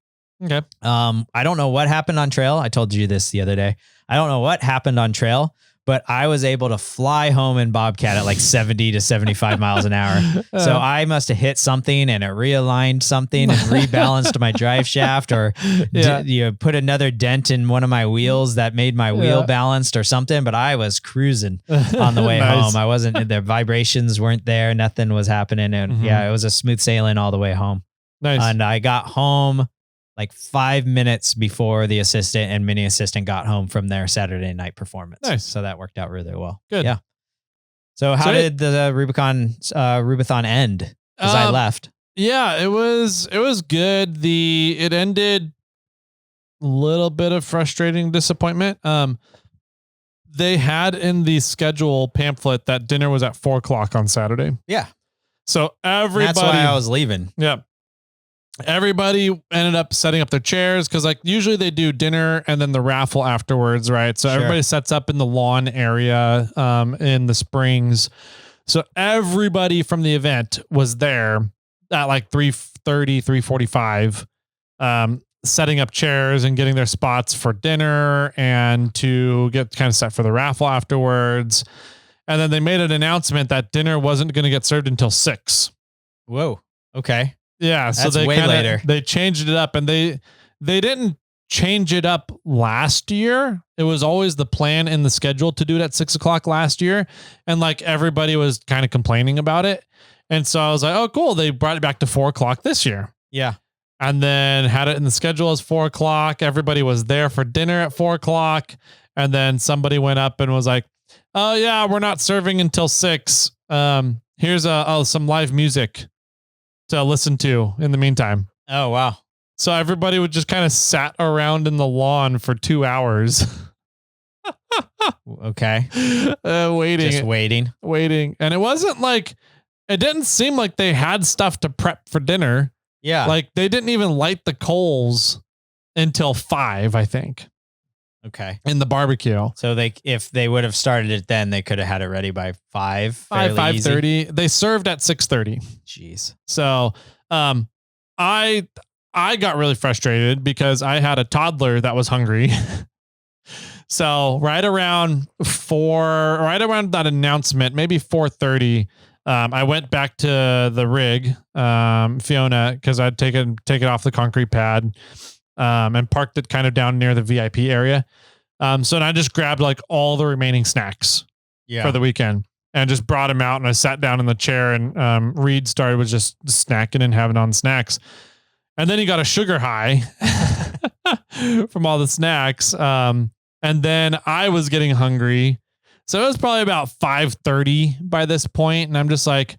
Okay. I don't know what happened on trail. I told you this the other day. I don't know what happened on trail, but I was able to fly home in Bobcat at like 70 to 75 miles an hour. So I must have hit something and it realigned something and rebalanced my drive shaft, or put another dent in one of my wheels that made my wheel balanced or something. But I was cruising on the way home. I wasn't, the vibrations weren't there. Nothing was happening. And it was a smooth sailing all the way home. Nice. And I got home like 5 minutes before the assistant and mini assistant got home from their Saturday night performance. Nice. So that worked out really well. Good. Yeah. So how did the Rubithon end? Because I left. Yeah, it was good. It ended a little bit of frustrating disappointment. They had in the schedule pamphlet that dinner was at 4:00 on Saturday. Yeah. So everybody. That's why I was leaving. Yeah. Everybody ended up setting up their chairs because like usually they do dinner and then the raffle afterwards, right? So everybody sets up in the lawn area in the Springs. So everybody from the event was there at like 3:30, 3:45, setting up chairs and getting their spots for dinner and to get kind of set for the raffle afterwards. And then they made an announcement that dinner wasn't going to get served until 6. Whoa. Okay. Yeah, so that's they way later. They changed it up, and they didn't change it up last year. It was always the plan in the schedule to do it at 6:00 last year, and like everybody was kind of complaining about it, and so I was like, oh, cool. They brought it back to 4:00 this year. Yeah, and then had it in the schedule as 4:00. Everybody was there for dinner at 4:00, and then somebody went up and was like, oh yeah, we're not serving until 6. Here's some live music to listen to in the meantime. Oh, wow. So everybody would just kind of sat around in the lawn for 2 hours. Okay. Waiting. Just waiting. And it wasn't like, it didn't seem like they had stuff to prep for dinner. Yeah. Like they didn't even light the coals until 5, I think. Okay. In the barbecue. So if they would have started it then, they could have had it ready by 5. 5:30. They served at 6:30. Jeez. So, I got really frustrated because I had a toddler that was hungry. So right around that announcement, maybe 4:30, I went back to the rig, Fiona, because I'd take it off the concrete pad. And parked it kind of down near the VIP area. So I just grabbed like all the remaining snacks for the weekend and just brought them out. And I sat down in the chair and Reed started with just snacking and having on snacks. And then he got a sugar high from all the snacks. And then I was getting hungry. So it was probably about 5:30 by this point. And I'm just like,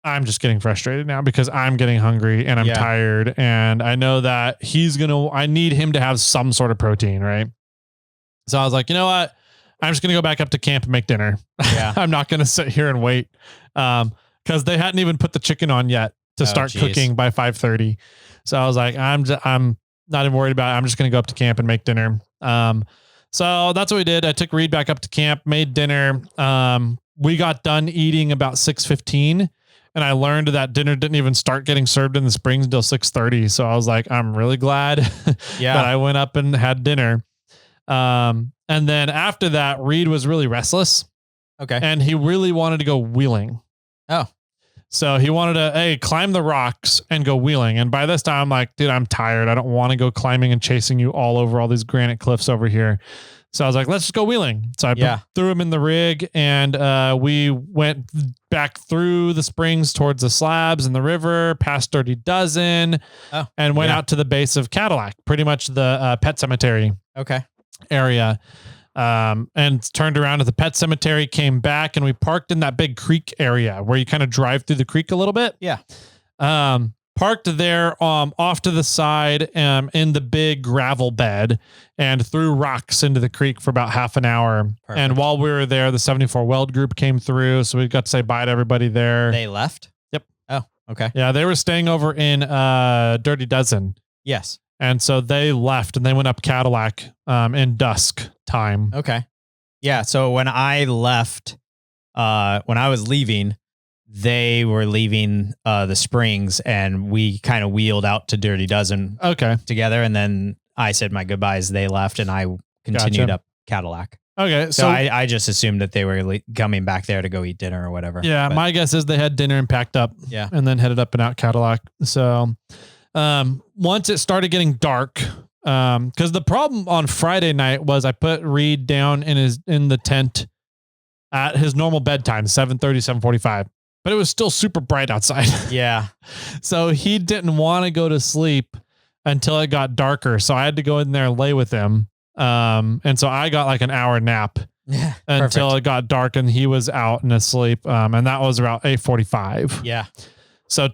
I'm just getting frustrated now because I'm getting hungry and I'm tired. And I know that I need him to have some sort of protein. Right. So I was like, you know what? I'm just going to go back up to camp and make dinner. Yeah. I'm not going to sit here and wait. Cause they hadn't even put the chicken on yet to start cooking by 5:30. So I was like, I'm not even worried about it. I'm just going to go up to camp and make dinner. So that's what we did. I took Reed back up to camp, made dinner. We got done eating about 6:15. And I learned that dinner didn't even start getting served in the Springs until 6:30. So I was like, I'm really glad that I went up and had dinner. And then after that, Reed was really restless. Okay. And he really wanted to go wheeling. Oh. So he wanted to, hey, climb the rocks and go wheeling. And by this time, I'm like, dude, I'm tired. I don't want to go climbing and chasing you all over all these granite cliffs over here. So I was like, let's just go wheeling. So I threw him in the rig, and we went back through the springs towards the slabs and the river, past Dirty Dozen, and went out to the base of Cadillac, pretty much the pet cemetery area. And turned around at the pet cemetery, came back, and we parked in that big creek area where you kind of drive through the creek a little bit. Yeah. Parked there, off to the side, in the big gravel bed, and threw rocks into the creek for about half an hour. Perfect. And while we were there, the 74 Weld group came through. So we got to say bye to everybody there. They left? Yep. Oh, okay. Yeah. They were staying over in, Dirty Dozen. Yes. And so they left and they went up Cadillac, in dusk time. Okay. Yeah. So when I left, when I was leaving, they were leaving the Springs, and we kind of wheeled out to Dirty Dozen together. And then I said my goodbyes. They left, and I continued up Cadillac. Okay. So I just assumed that they were coming back there to go eat dinner or whatever. Yeah. My guess is they had dinner and packed up. Yeah. And then headed up and out Cadillac. So, once it started getting dark, cause the problem on Friday night was I put Reed down in the tent at his normal bedtime, 7:30, 7:45, but it was still super bright outside. Yeah. So he didn't want to go to sleep until it got darker. So I had to go in there and lay with him. And so I got like an hour nap until it got dark, and he was out and asleep. And that was about 8:45. Yeah. So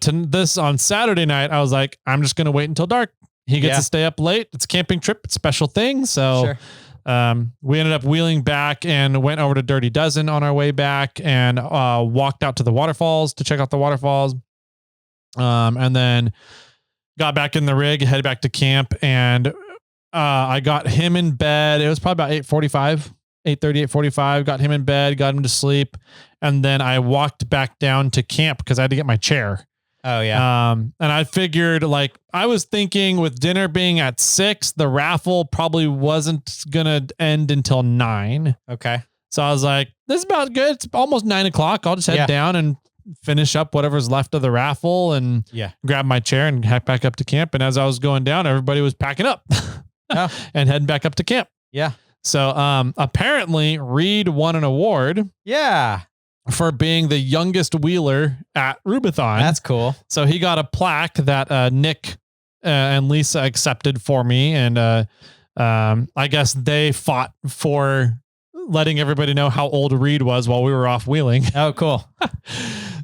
on Saturday night, I was like, I'm just going to wait until dark. He gets to stay up late. It's a camping trip. It's a special thing. So we ended up wheeling back and went over to Dirty Dozen on our way back, and walked out to the waterfalls to check out the waterfalls. And then got back in the rig, headed back to camp, and I got him in bed. It was probably about 8:45, 8:30, 8:45. Got him in bed, got him to sleep. And then I walked back down to camp because I had to get my chair. Oh yeah. And I figured, like, I was thinking with dinner being at 6, the raffle probably wasn't going to end until 9. Okay. So I was like, this is about good. It's almost 9 o'clock. I'll just head down and finish up whatever's left of the raffle and grab my chair and head back up to camp. And as I was going down, everybody was packing up and heading back up to camp. Yeah. So, apparently Reed won an award. Yeah. For being the youngest wheeler at Rubithon. That's cool. So he got a plaque that Nick and Lisa accepted for me. And I guess they fought for letting everybody know how old Reed was while we were off wheeling. Oh, cool.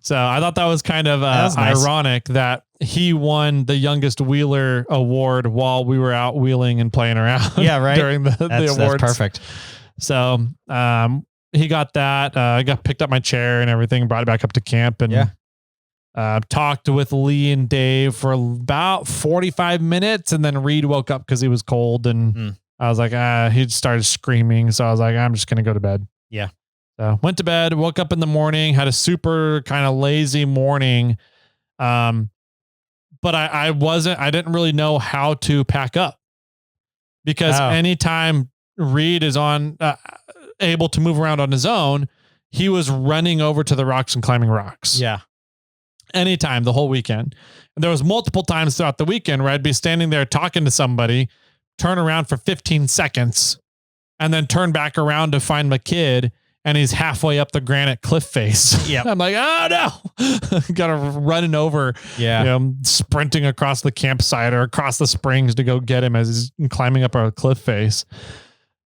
So I thought that was kind of nice. Ironic that he won the youngest wheeler award while we were out wheeling and playing around. Yeah, right. During the awards. That's perfect. So, he got that. I picked up my chair and everything, brought it back up to camp, and talked with Lee and Dave for about 45 minutes. And then Reed woke up because he was cold, and I was like, he started screaming. So I was like, I'm just going to go to bed. Yeah. So went to bed, woke up in the morning, had a super kind of lazy morning. But I didn't really know how to pack up, because anytime Reed is able to move around on his own, he was running over to the rocks and climbing rocks. Yeah. Anytime, the whole weekend. And there was multiple times throughout the weekend where I'd be standing there talking to somebody, turn around for 15 seconds, and then turn back around to find my kid, and he's halfway up the granite cliff face. Yeah. I'm like, oh no, got to running over, sprinting across the campsite or across the springs to go get him as he's climbing up a cliff face.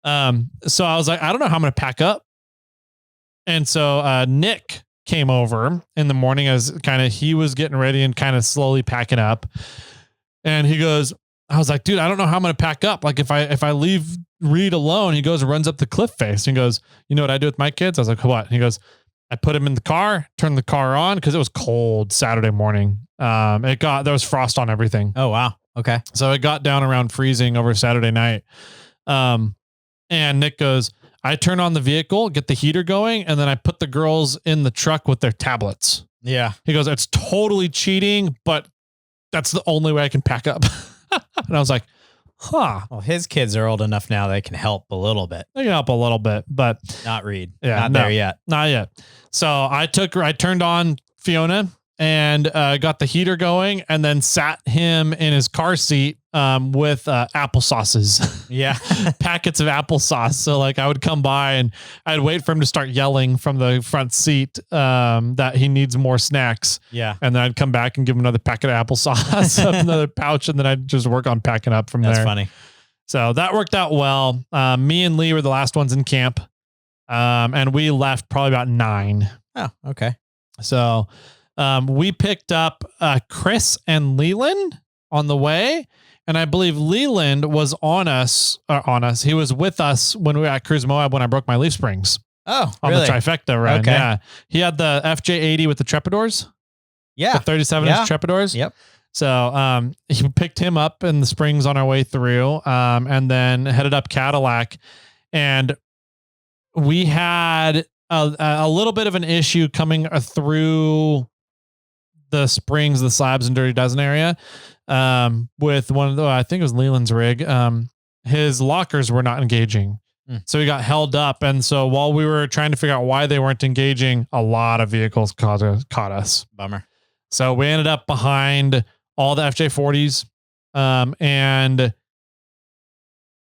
So I was like, I don't know how I'm going to pack up. And so, Nick came over in the morning as he was getting ready and kind of slowly packing up. And I was like, dude, I don't know how I'm going to pack up. Like if I leave Reed alone, he goes and runs up the cliff face. And he goes, you know what I do with my kids? I was like, what? And he goes, I put him in the car, turned the car on, because it was cold Saturday morning. There was frost on everything. Oh, wow. Okay. So it got down around freezing over Saturday night. And Nick goes, I turn on the vehicle, get the heater going, and then I put the girls in the truck with their tablets. Yeah. He goes, it's totally cheating, but that's the only way I can pack up. And I was like, huh. Well, his kids are old enough now they can help a little bit. They can help a little bit, but not Reed. Yeah, not there yet. Not yet. So I turned on Fiona and got the heater going, and then sat him in his car seat with applesauces. Yeah. Packets of applesauce. So like I would come by and I'd wait for him to start yelling from the front seat that he needs more snacks. Yeah. And then I'd come back and give him another packet of applesauce, another pouch, and then I'd just work on packing up from there. That's funny. So that worked out well. Me and Lee were the last ones in camp. And we left probably about 9. Oh, okay. So we picked up Chris and Leland on the way. And I believe Leland was on us. He was with us when we were at Cruise Moab when I broke my leaf springs. Oh, on really? the trifecta run. Okay. Yeah. He had the FJ80 with the Trepidors. Yeah. The 37-inch Trepidors. Yep. So he picked him up in the springs on our way through and then headed up Cadillac. And we had a little bit of an issue coming through the springs, the slabs and Dirty Dozen area with one of the, I think it was Leland's rig. His lockers were not engaging. So he got held up. And so while we were trying to figure out why they weren't engaging, a lot of vehicles caught us. Bummer. So we ended up behind all the FJ40s and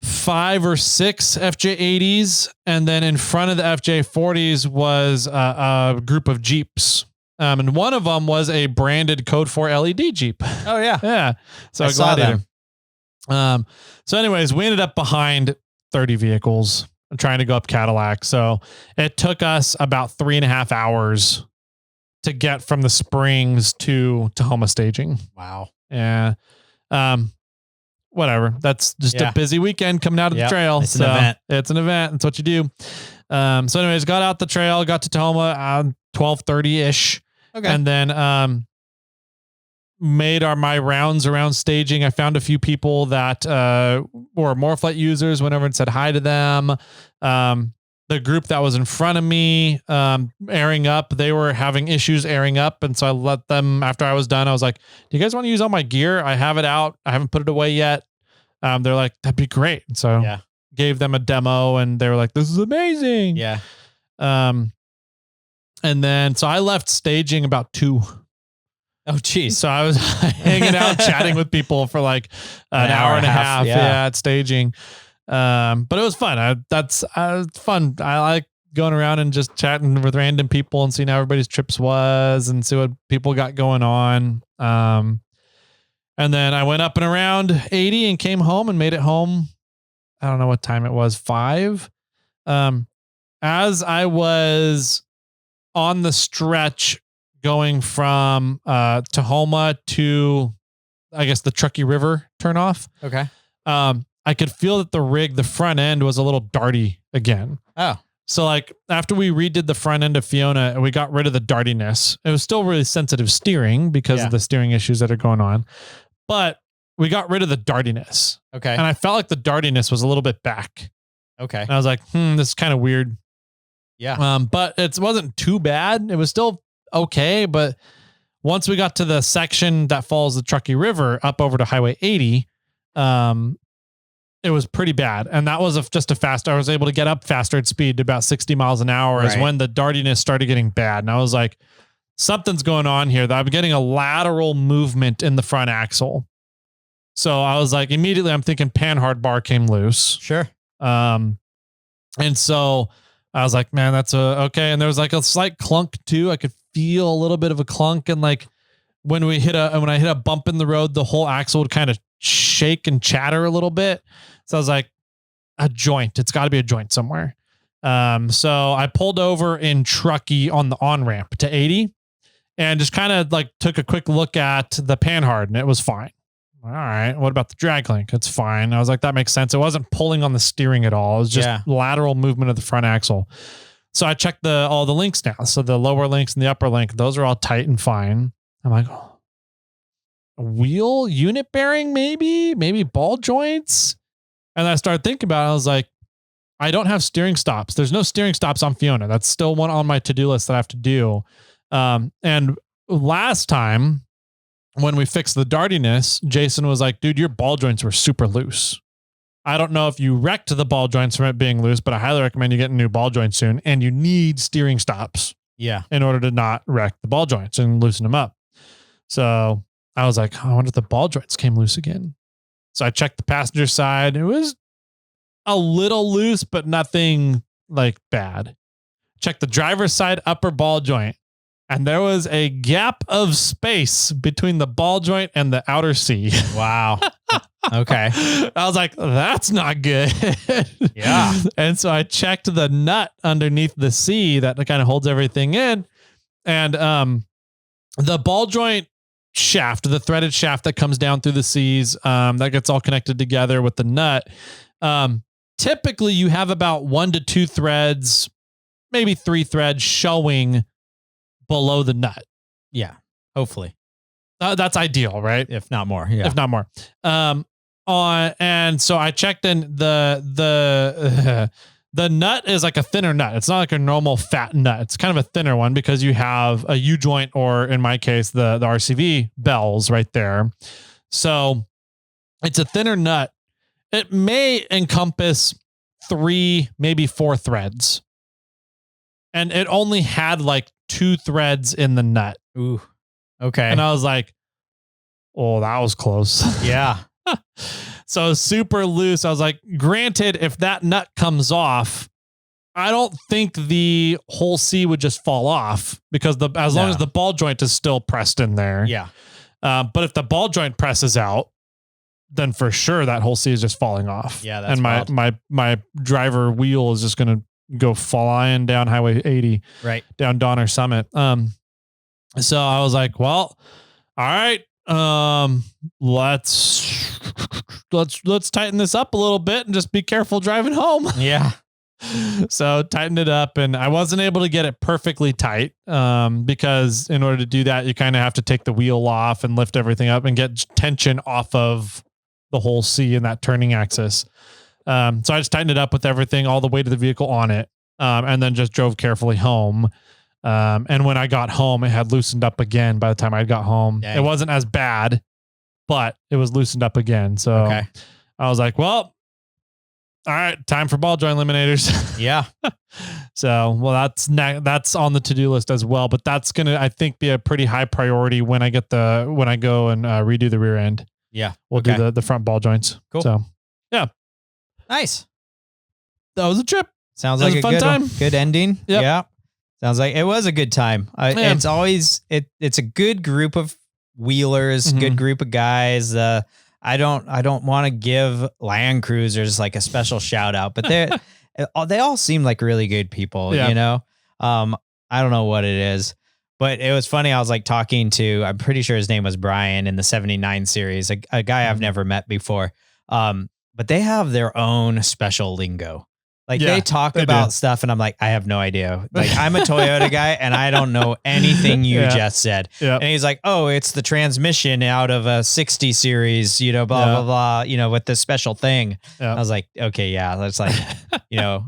5 or 6 FJ80s. And then in front of the FJ40s was a group of Jeeps. And one of them was a branded Code 4 LED Jeep. Oh, yeah. Yeah. So I saw Gladiator. So anyways, we ended up behind 30 vehicles trying to go up Cadillac. So it took us about 3.5 hours to get from the springs to Tahoma staging. Wow. Yeah. Whatever. That's just a busy weekend coming out of the trail. It's an event. It's an event. That's what you do. So anyways, got out the trail, got to Tahoma 12:30-ish. Okay. And then made my rounds around staging. I found a few people that were Morphlet users, went over and said hi to them. The group that was in front of me airing up, they were having issues airing up. And so I let them, after I was done, I was like, do you guys want to use all my gear? I have it out. I haven't put it away yet. They're like, that'd be great. And so gave them a demo and they were like, this is amazing. Yeah. And then, so I left staging about 2. Oh, geez. So I was hanging out, chatting with people for like an hour and a half. Yeah. At staging. But it was fun. That's fun. I like going around and just chatting with random people and seeing how everybody's trips was and see what people got going on. And then I went up and around 80 and came home and made it home. I don't know what time it was, 5. As I was on the stretch going from Tahoma to, I guess, the Truckee River turnoff. Okay. I could feel that the front end was a little darty again. Oh. So like after we redid the front end of Fiona and we got rid of the dartiness, it was still really sensitive steering because of the steering issues that are going on, but we got rid of the dartiness. Okay. And I felt like the dartiness was a little bit back. Okay. And I was like, this is kind of weird. Yeah. But it wasn't too bad. It was still okay. But once we got to the section that follows the Truckee River up over to Highway 80, it was pretty bad. And that was just a fast, I was able to get up faster at speed to about 60 miles an hour is when the dartiness started getting bad. And I was like, something's going on here. That I'm getting a lateral movement in the front axle. So I was like, immediately I'm thinking panhard bar came loose. Sure. And so I was like, man, that's okay. And there was like a slight clunk too. I could feel a little bit of a clunk. And like when I hit a bump in the road, the whole axle would kind of shake and chatter a little bit. So I was like, a joint. It's got to be a joint somewhere. So I pulled over in Truckee on the on-ramp to 80 and just kind of like took a quick look at the panhard and it was fine. All right. What about the drag link? It's fine. I was like, that makes sense. It wasn't pulling on the steering at all. It was just lateral movement of the front axle. So I checked all the links now. So the lower links and the upper link, those are all tight and fine. I'm like, wheel unit bearing, maybe ball joints. And I started thinking about it. I was like, I don't have steering stops. There's no steering stops on Fiona. That's still one on my to-do list that I have to do. And last time when we fixed the dartiness, Jason was like, dude, your ball joints were super loose. I don't know if you wrecked the ball joints from it being loose, but I highly recommend you get a new ball joint soon. And you need steering stops. Yeah. In order to not wreck the ball joints and loosen them up. So I was like, oh, I wonder if the ball joints came loose again. So I checked the passenger side. It was a little loose, but nothing like bad. Checked the driver's side upper ball joint. And there was a gap of space between the ball joint and the outer C. Wow. Okay. I was like, that's not good. Yeah. And so I checked the nut underneath the C that kind of holds everything in. And the ball joint shaft, the threaded shaft that comes down through the C's, that gets all connected together with the nut. Typically you have about 1 to 2 threads, maybe 3 threads showing below the nut. Yeah. Hopefully. That's ideal, right? If not more. Yeah. If not more. And so I checked in the nut is like a thinner nut. It's not like a normal fat nut. It's kind of a thinner one because you have a U joint, or in my case, the RCV bells right there. So it's a thinner nut. It may encompass 3, maybe 4 threads. And it only had like 2 threads in the nut. Ooh. Okay. And I was like, oh, that was close. Yeah. So super loose. I was like, granted, if that nut comes off, I don't think the whole C would just fall off because as long as the ball joint is still pressed in there. Yeah. But if the ball joint presses out, then for sure that whole C is just falling off. Yeah. That's and my driver wheel is just going to go flying down Highway 80, right down Donner Summit. So I was like, well, all right, let's tighten this up a little bit and just be careful driving home. Yeah. So tightened it up, and I wasn't able to get it perfectly tight, because in order to do that, you kind of have to take the wheel off and lift everything up and get tension off of the whole C in that turning axis. So I just tightened it up with everything, all the weight of the vehicle on it, and then just drove carefully home. And when I got home, it had loosened up again by the time I got home. Dang. It wasn't as bad, but it was loosened up again. So okay. I was like, well, all right, time for ball joint eliminators. Yeah. So, well, that's on the to-do list as well, but that's going to, I think, be a pretty high priority when I go and redo the rear end. Yeah. We'll do the front ball joints. Cool. So, yeah. Nice. That was a trip. Sounds like a fun time. Good ending. Yep. Yeah. Sounds like it was a good time. It's always, it's a good group of wheelers, good group of guys. I don't want to give Land Cruisers like a special shout out, but they all seem like really good people, you know? I don't know what it is, but it was funny. I was like talking to, I'm pretty sure his name was Brian in the 79 series, a guy I've never met before. But they have their own special lingo. Like they talk about stuff and I'm like, I have no idea. Like I'm a Toyota guy and I don't know anything you just said. Yep. And he's like, oh, it's the transmission out of a 60 series, you know, blah, blah, blah, you know, with this special thing. Yep. I was like, okay, yeah, that's like, you know,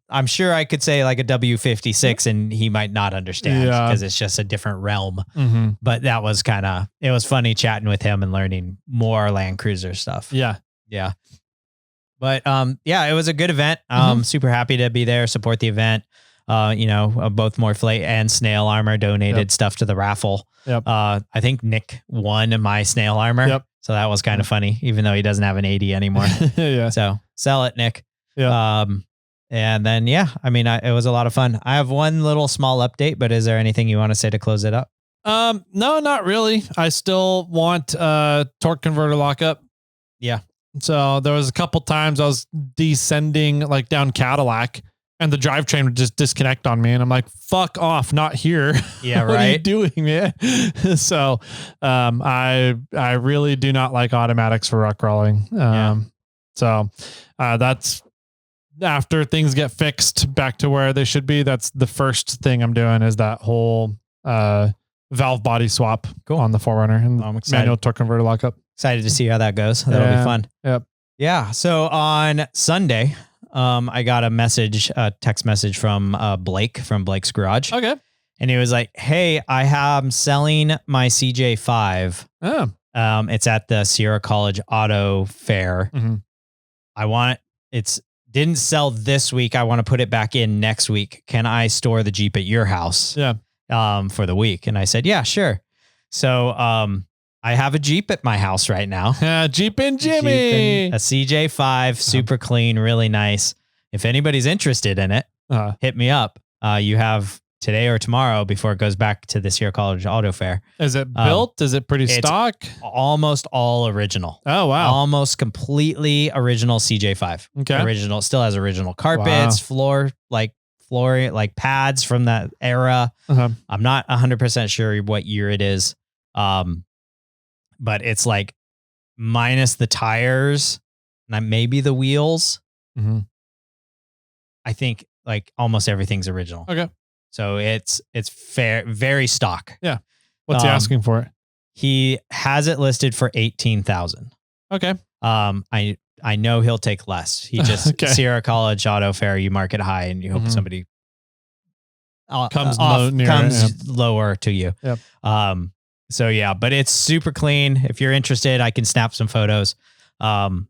I'm sure I could say like a W56 and he might not understand because it's just a different realm. But that was it was funny chatting with him and learning more Land Cruiser stuff. Yeah. Yeah. But yeah, it was a good event. Super happy to be there, support the event. You know, both Morphlate and Snail Armor donated stuff to the raffle. Yep. I think Nick won my Snail Armor. Yep. So that was kind of funny, even though he doesn't have an 80 anymore. Yeah. So sell it, Nick. Yeah. And then, yeah, I mean, it was a lot of fun. I have one little small update, but is there anything you want to say to close it up? No, not really. I still want torque converter lockup. Yeah. So there was a couple times I was descending like down Cadillac and the drivetrain would just disconnect on me. And I'm like, fuck off, not here. Yeah. What right. are you doing, man? So, I really do not like automatics for rock crawling. So, that's after things get fixed back to where they should be. That's the first thing I'm doing is that whole, valve body swap on the 4Runner and manual torque converter lockup. Excited to see how that goes. That'll be fun. Yep. Yeah. So on Sunday, I got a text message from Blake from Blake's Garage. Okay. And he was like, hey, I'm selling my CJ5. Oh. It's at the Sierra College Auto Fair. It's didn't sell this week. I want to put it back in next week. Can I store the Jeep at your house? Yeah. For the week? And I said, yeah, sure. So, I have a Jeep at my house right now. Jeep and Jimmy. A CJ5, super clean, really nice. If anybody's interested in it, hit me up. You have today or tomorrow before it goes back to the Sierra College Auto Fair. Is it built? Is it pretty stock? Almost all original. Oh, wow. Almost completely original CJ5. Okay. Original, still has original carpets, floor, like pads from that era. I'm not 100% sure what year it is. But it's like minus the tires and maybe the wheels. I think like almost everything's original. Okay. So it's fair, very stock. Yeah. What's he asking for it? He has it listed for 18,000. Okay. I know he'll take less. He just Sierra College Auto Fair, you mark it high and you hope somebody comes lower to you. Yep. So yeah, but it's super clean. If you're interested, I can snap some photos, or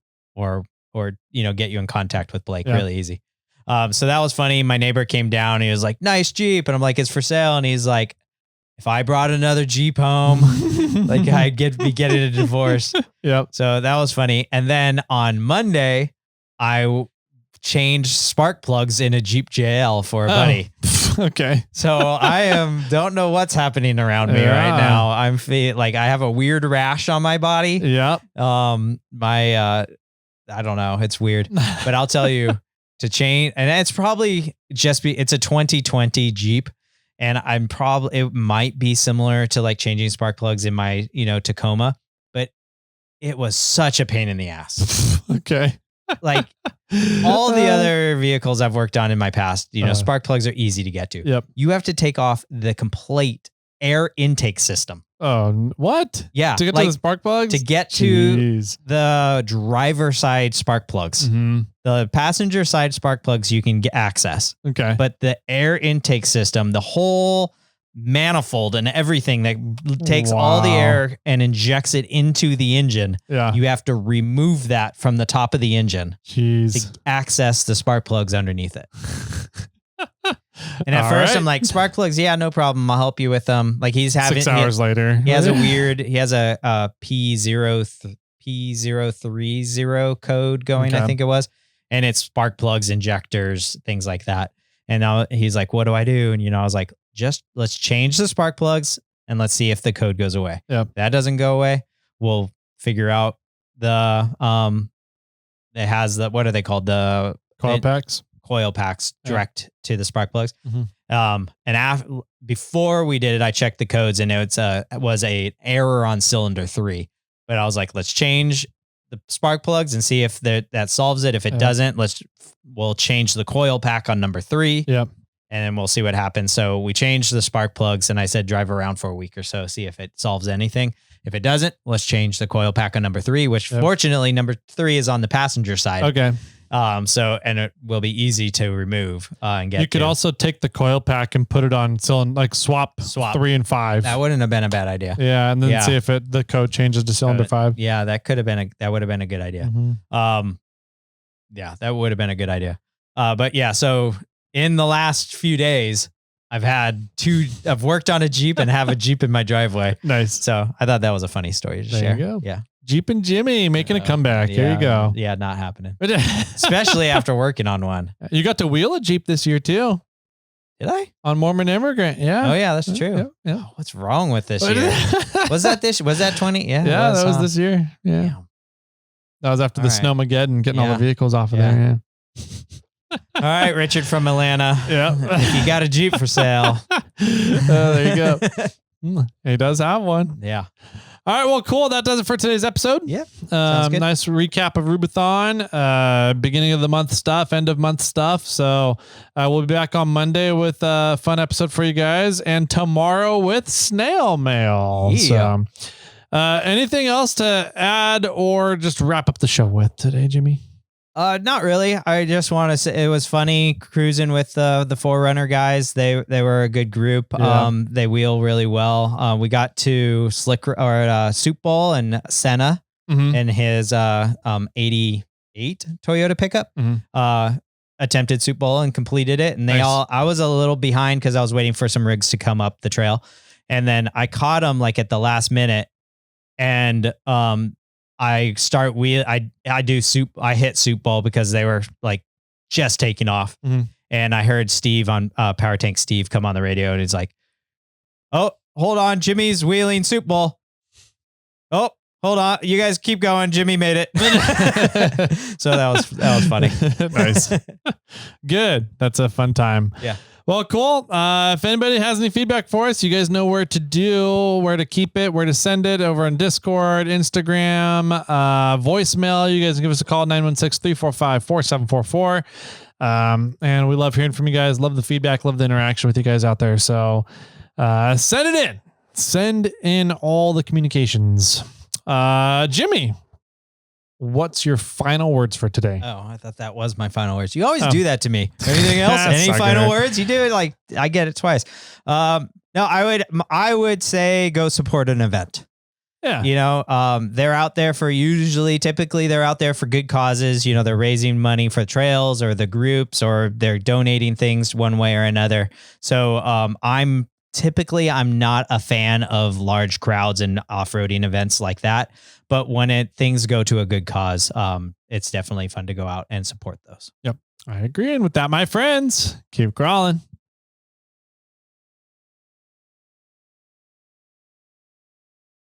get you in contact with Blake. Yeah. Really easy. So that was funny. My neighbor came down. He was like, "Nice Jeep," and I'm like, "It's for sale." And he's like, "If I brought another Jeep home, like I'd be getting a divorce." Yep. So that was funny. And then on Monday, I changed spark plugs in a Jeep JL for a buddy. Okay. So I don't know what's happening around me right now. I'm like I have a weird rash on my body. Yep. I don't know. It's weird, but I'll tell you to change. And it's probably it's a 2020 Jeep. And it might be similar to like changing spark plugs in my, Tacoma, but it was such a pain in the ass. Okay. Like all the other vehicles I've worked on in my past, spark plugs are easy to get to. Yep. You have to take off the complete air intake system. Oh, what? Yeah. To get to the spark plugs? To get to the driver side spark plugs. The passenger side spark plugs you can get access. Okay. But the air intake system, the whole manifold and everything that takes all the air and injects it into the engine. Yeah. You have to remove that from the top of the engine to access the spark plugs underneath it. And at first I'm like, spark plugs, yeah, no problem. I'll help you with them. Like he's having 6 hours later. He has a P030 code going, I think it was. And it's spark plugs, injectors, things like that. And now he's like, what do I do? And I was like, let's change the spark plugs and let's see if the code goes away. Yep. That doesn't go away. We'll figure out it has what are they called? The coil packs direct to the spark plugs. And before we did it, I checked the codes and it was a error on cylinder 3, but I was like, let's change the spark plugs and see if that solves it. If it doesn't, we'll change the coil pack on number 3. Yep. And then we'll see what happens. So we changed the spark plugs and I said, drive around for a week or so, see if it solves anything. If it doesn't, let's change the coil pack on number 3, which fortunately number 3 is on the passenger side. Okay. And it will be easy to remove and get. You could also take the coil pack and put it on cylinder, like swap 3 and 5. That wouldn't have been a bad idea. Yeah, and then see if the code changes to cylinder 5. Yeah, that would have been a good idea. Yeah, that would have been a good idea. But yeah, so in the last few days, I've worked on a Jeep and have a Jeep in my driveway. Nice. So I thought that was a funny story to share. There you go. Yeah. Jeep and Jimmy making a comeback. Yeah, there you go. Yeah, not happening. Especially after working on one. You got to wheel a Jeep this year too. Did I? On Mormon Immigrant. Yeah. Oh yeah, that's true. Yeah. Oh, what's wrong with this year? Was that 20? Yeah. Yeah, that was this year. Yeah. Damn. That was after the Snowmageddon, getting all the vehicles off of there. Yeah. All right, Richard from Atlanta. Yeah. If you got a Jeep for sale. There you go. He does have one. Yeah. All right. Well, cool. That does it for today's episode. Yeah. Nice recap of Rubithon, beginning of the month stuff, end of month stuff. So we'll be back on Monday with a fun episode for you guys, and tomorrow with snail mail. Yeah. So, anything else to add or just wrap up the show with today, Jimmy? Not really. I just want to say it was funny cruising with the Forerunner guys. They were a good group. Yeah. They wheel really well. We got to Soup Bowl and Senna in his 88 Toyota pickup. Attempted Soup Bowl and completed it. And I was a little behind because I was waiting for some rigs to come up the trail. And then I caught them like at the last minute, and I start I hit soup ball because they were like just taking off. And I heard Steve on Power Tank Steve come on the radio, and he's like, "Oh, hold on, Jimmy's wheeling soup ball. Oh, hold on, you guys keep going. Jimmy made it." So that was funny. Nice. Good. That's a fun time. Yeah. Well, cool. If anybody has any feedback for us, you guys know where to keep it, where to send it, over on Discord, Instagram, voicemail. You guys can give us a call, 916-345-4744. And we love hearing from you guys. Love the feedback, love the interaction with you guys out there. So send it in. Send in all the communications. Jimmy, what's your final words for today? Oh, I thought that was my final words. You always do that to me. Anything else? Any Sucker. final words? You do it like I get it twice. No, I would say go support an event. Yeah. You know, they're out there typically they're out there for good causes. You know, they're raising money for trails or the groups, or they're donating things one way or another. So I'm not a fan of large crowds and off-roading events like that. But when things go to a good cause, it's definitely fun to go out and support those. Yep. I agree. And with that, my friends, keep crawling.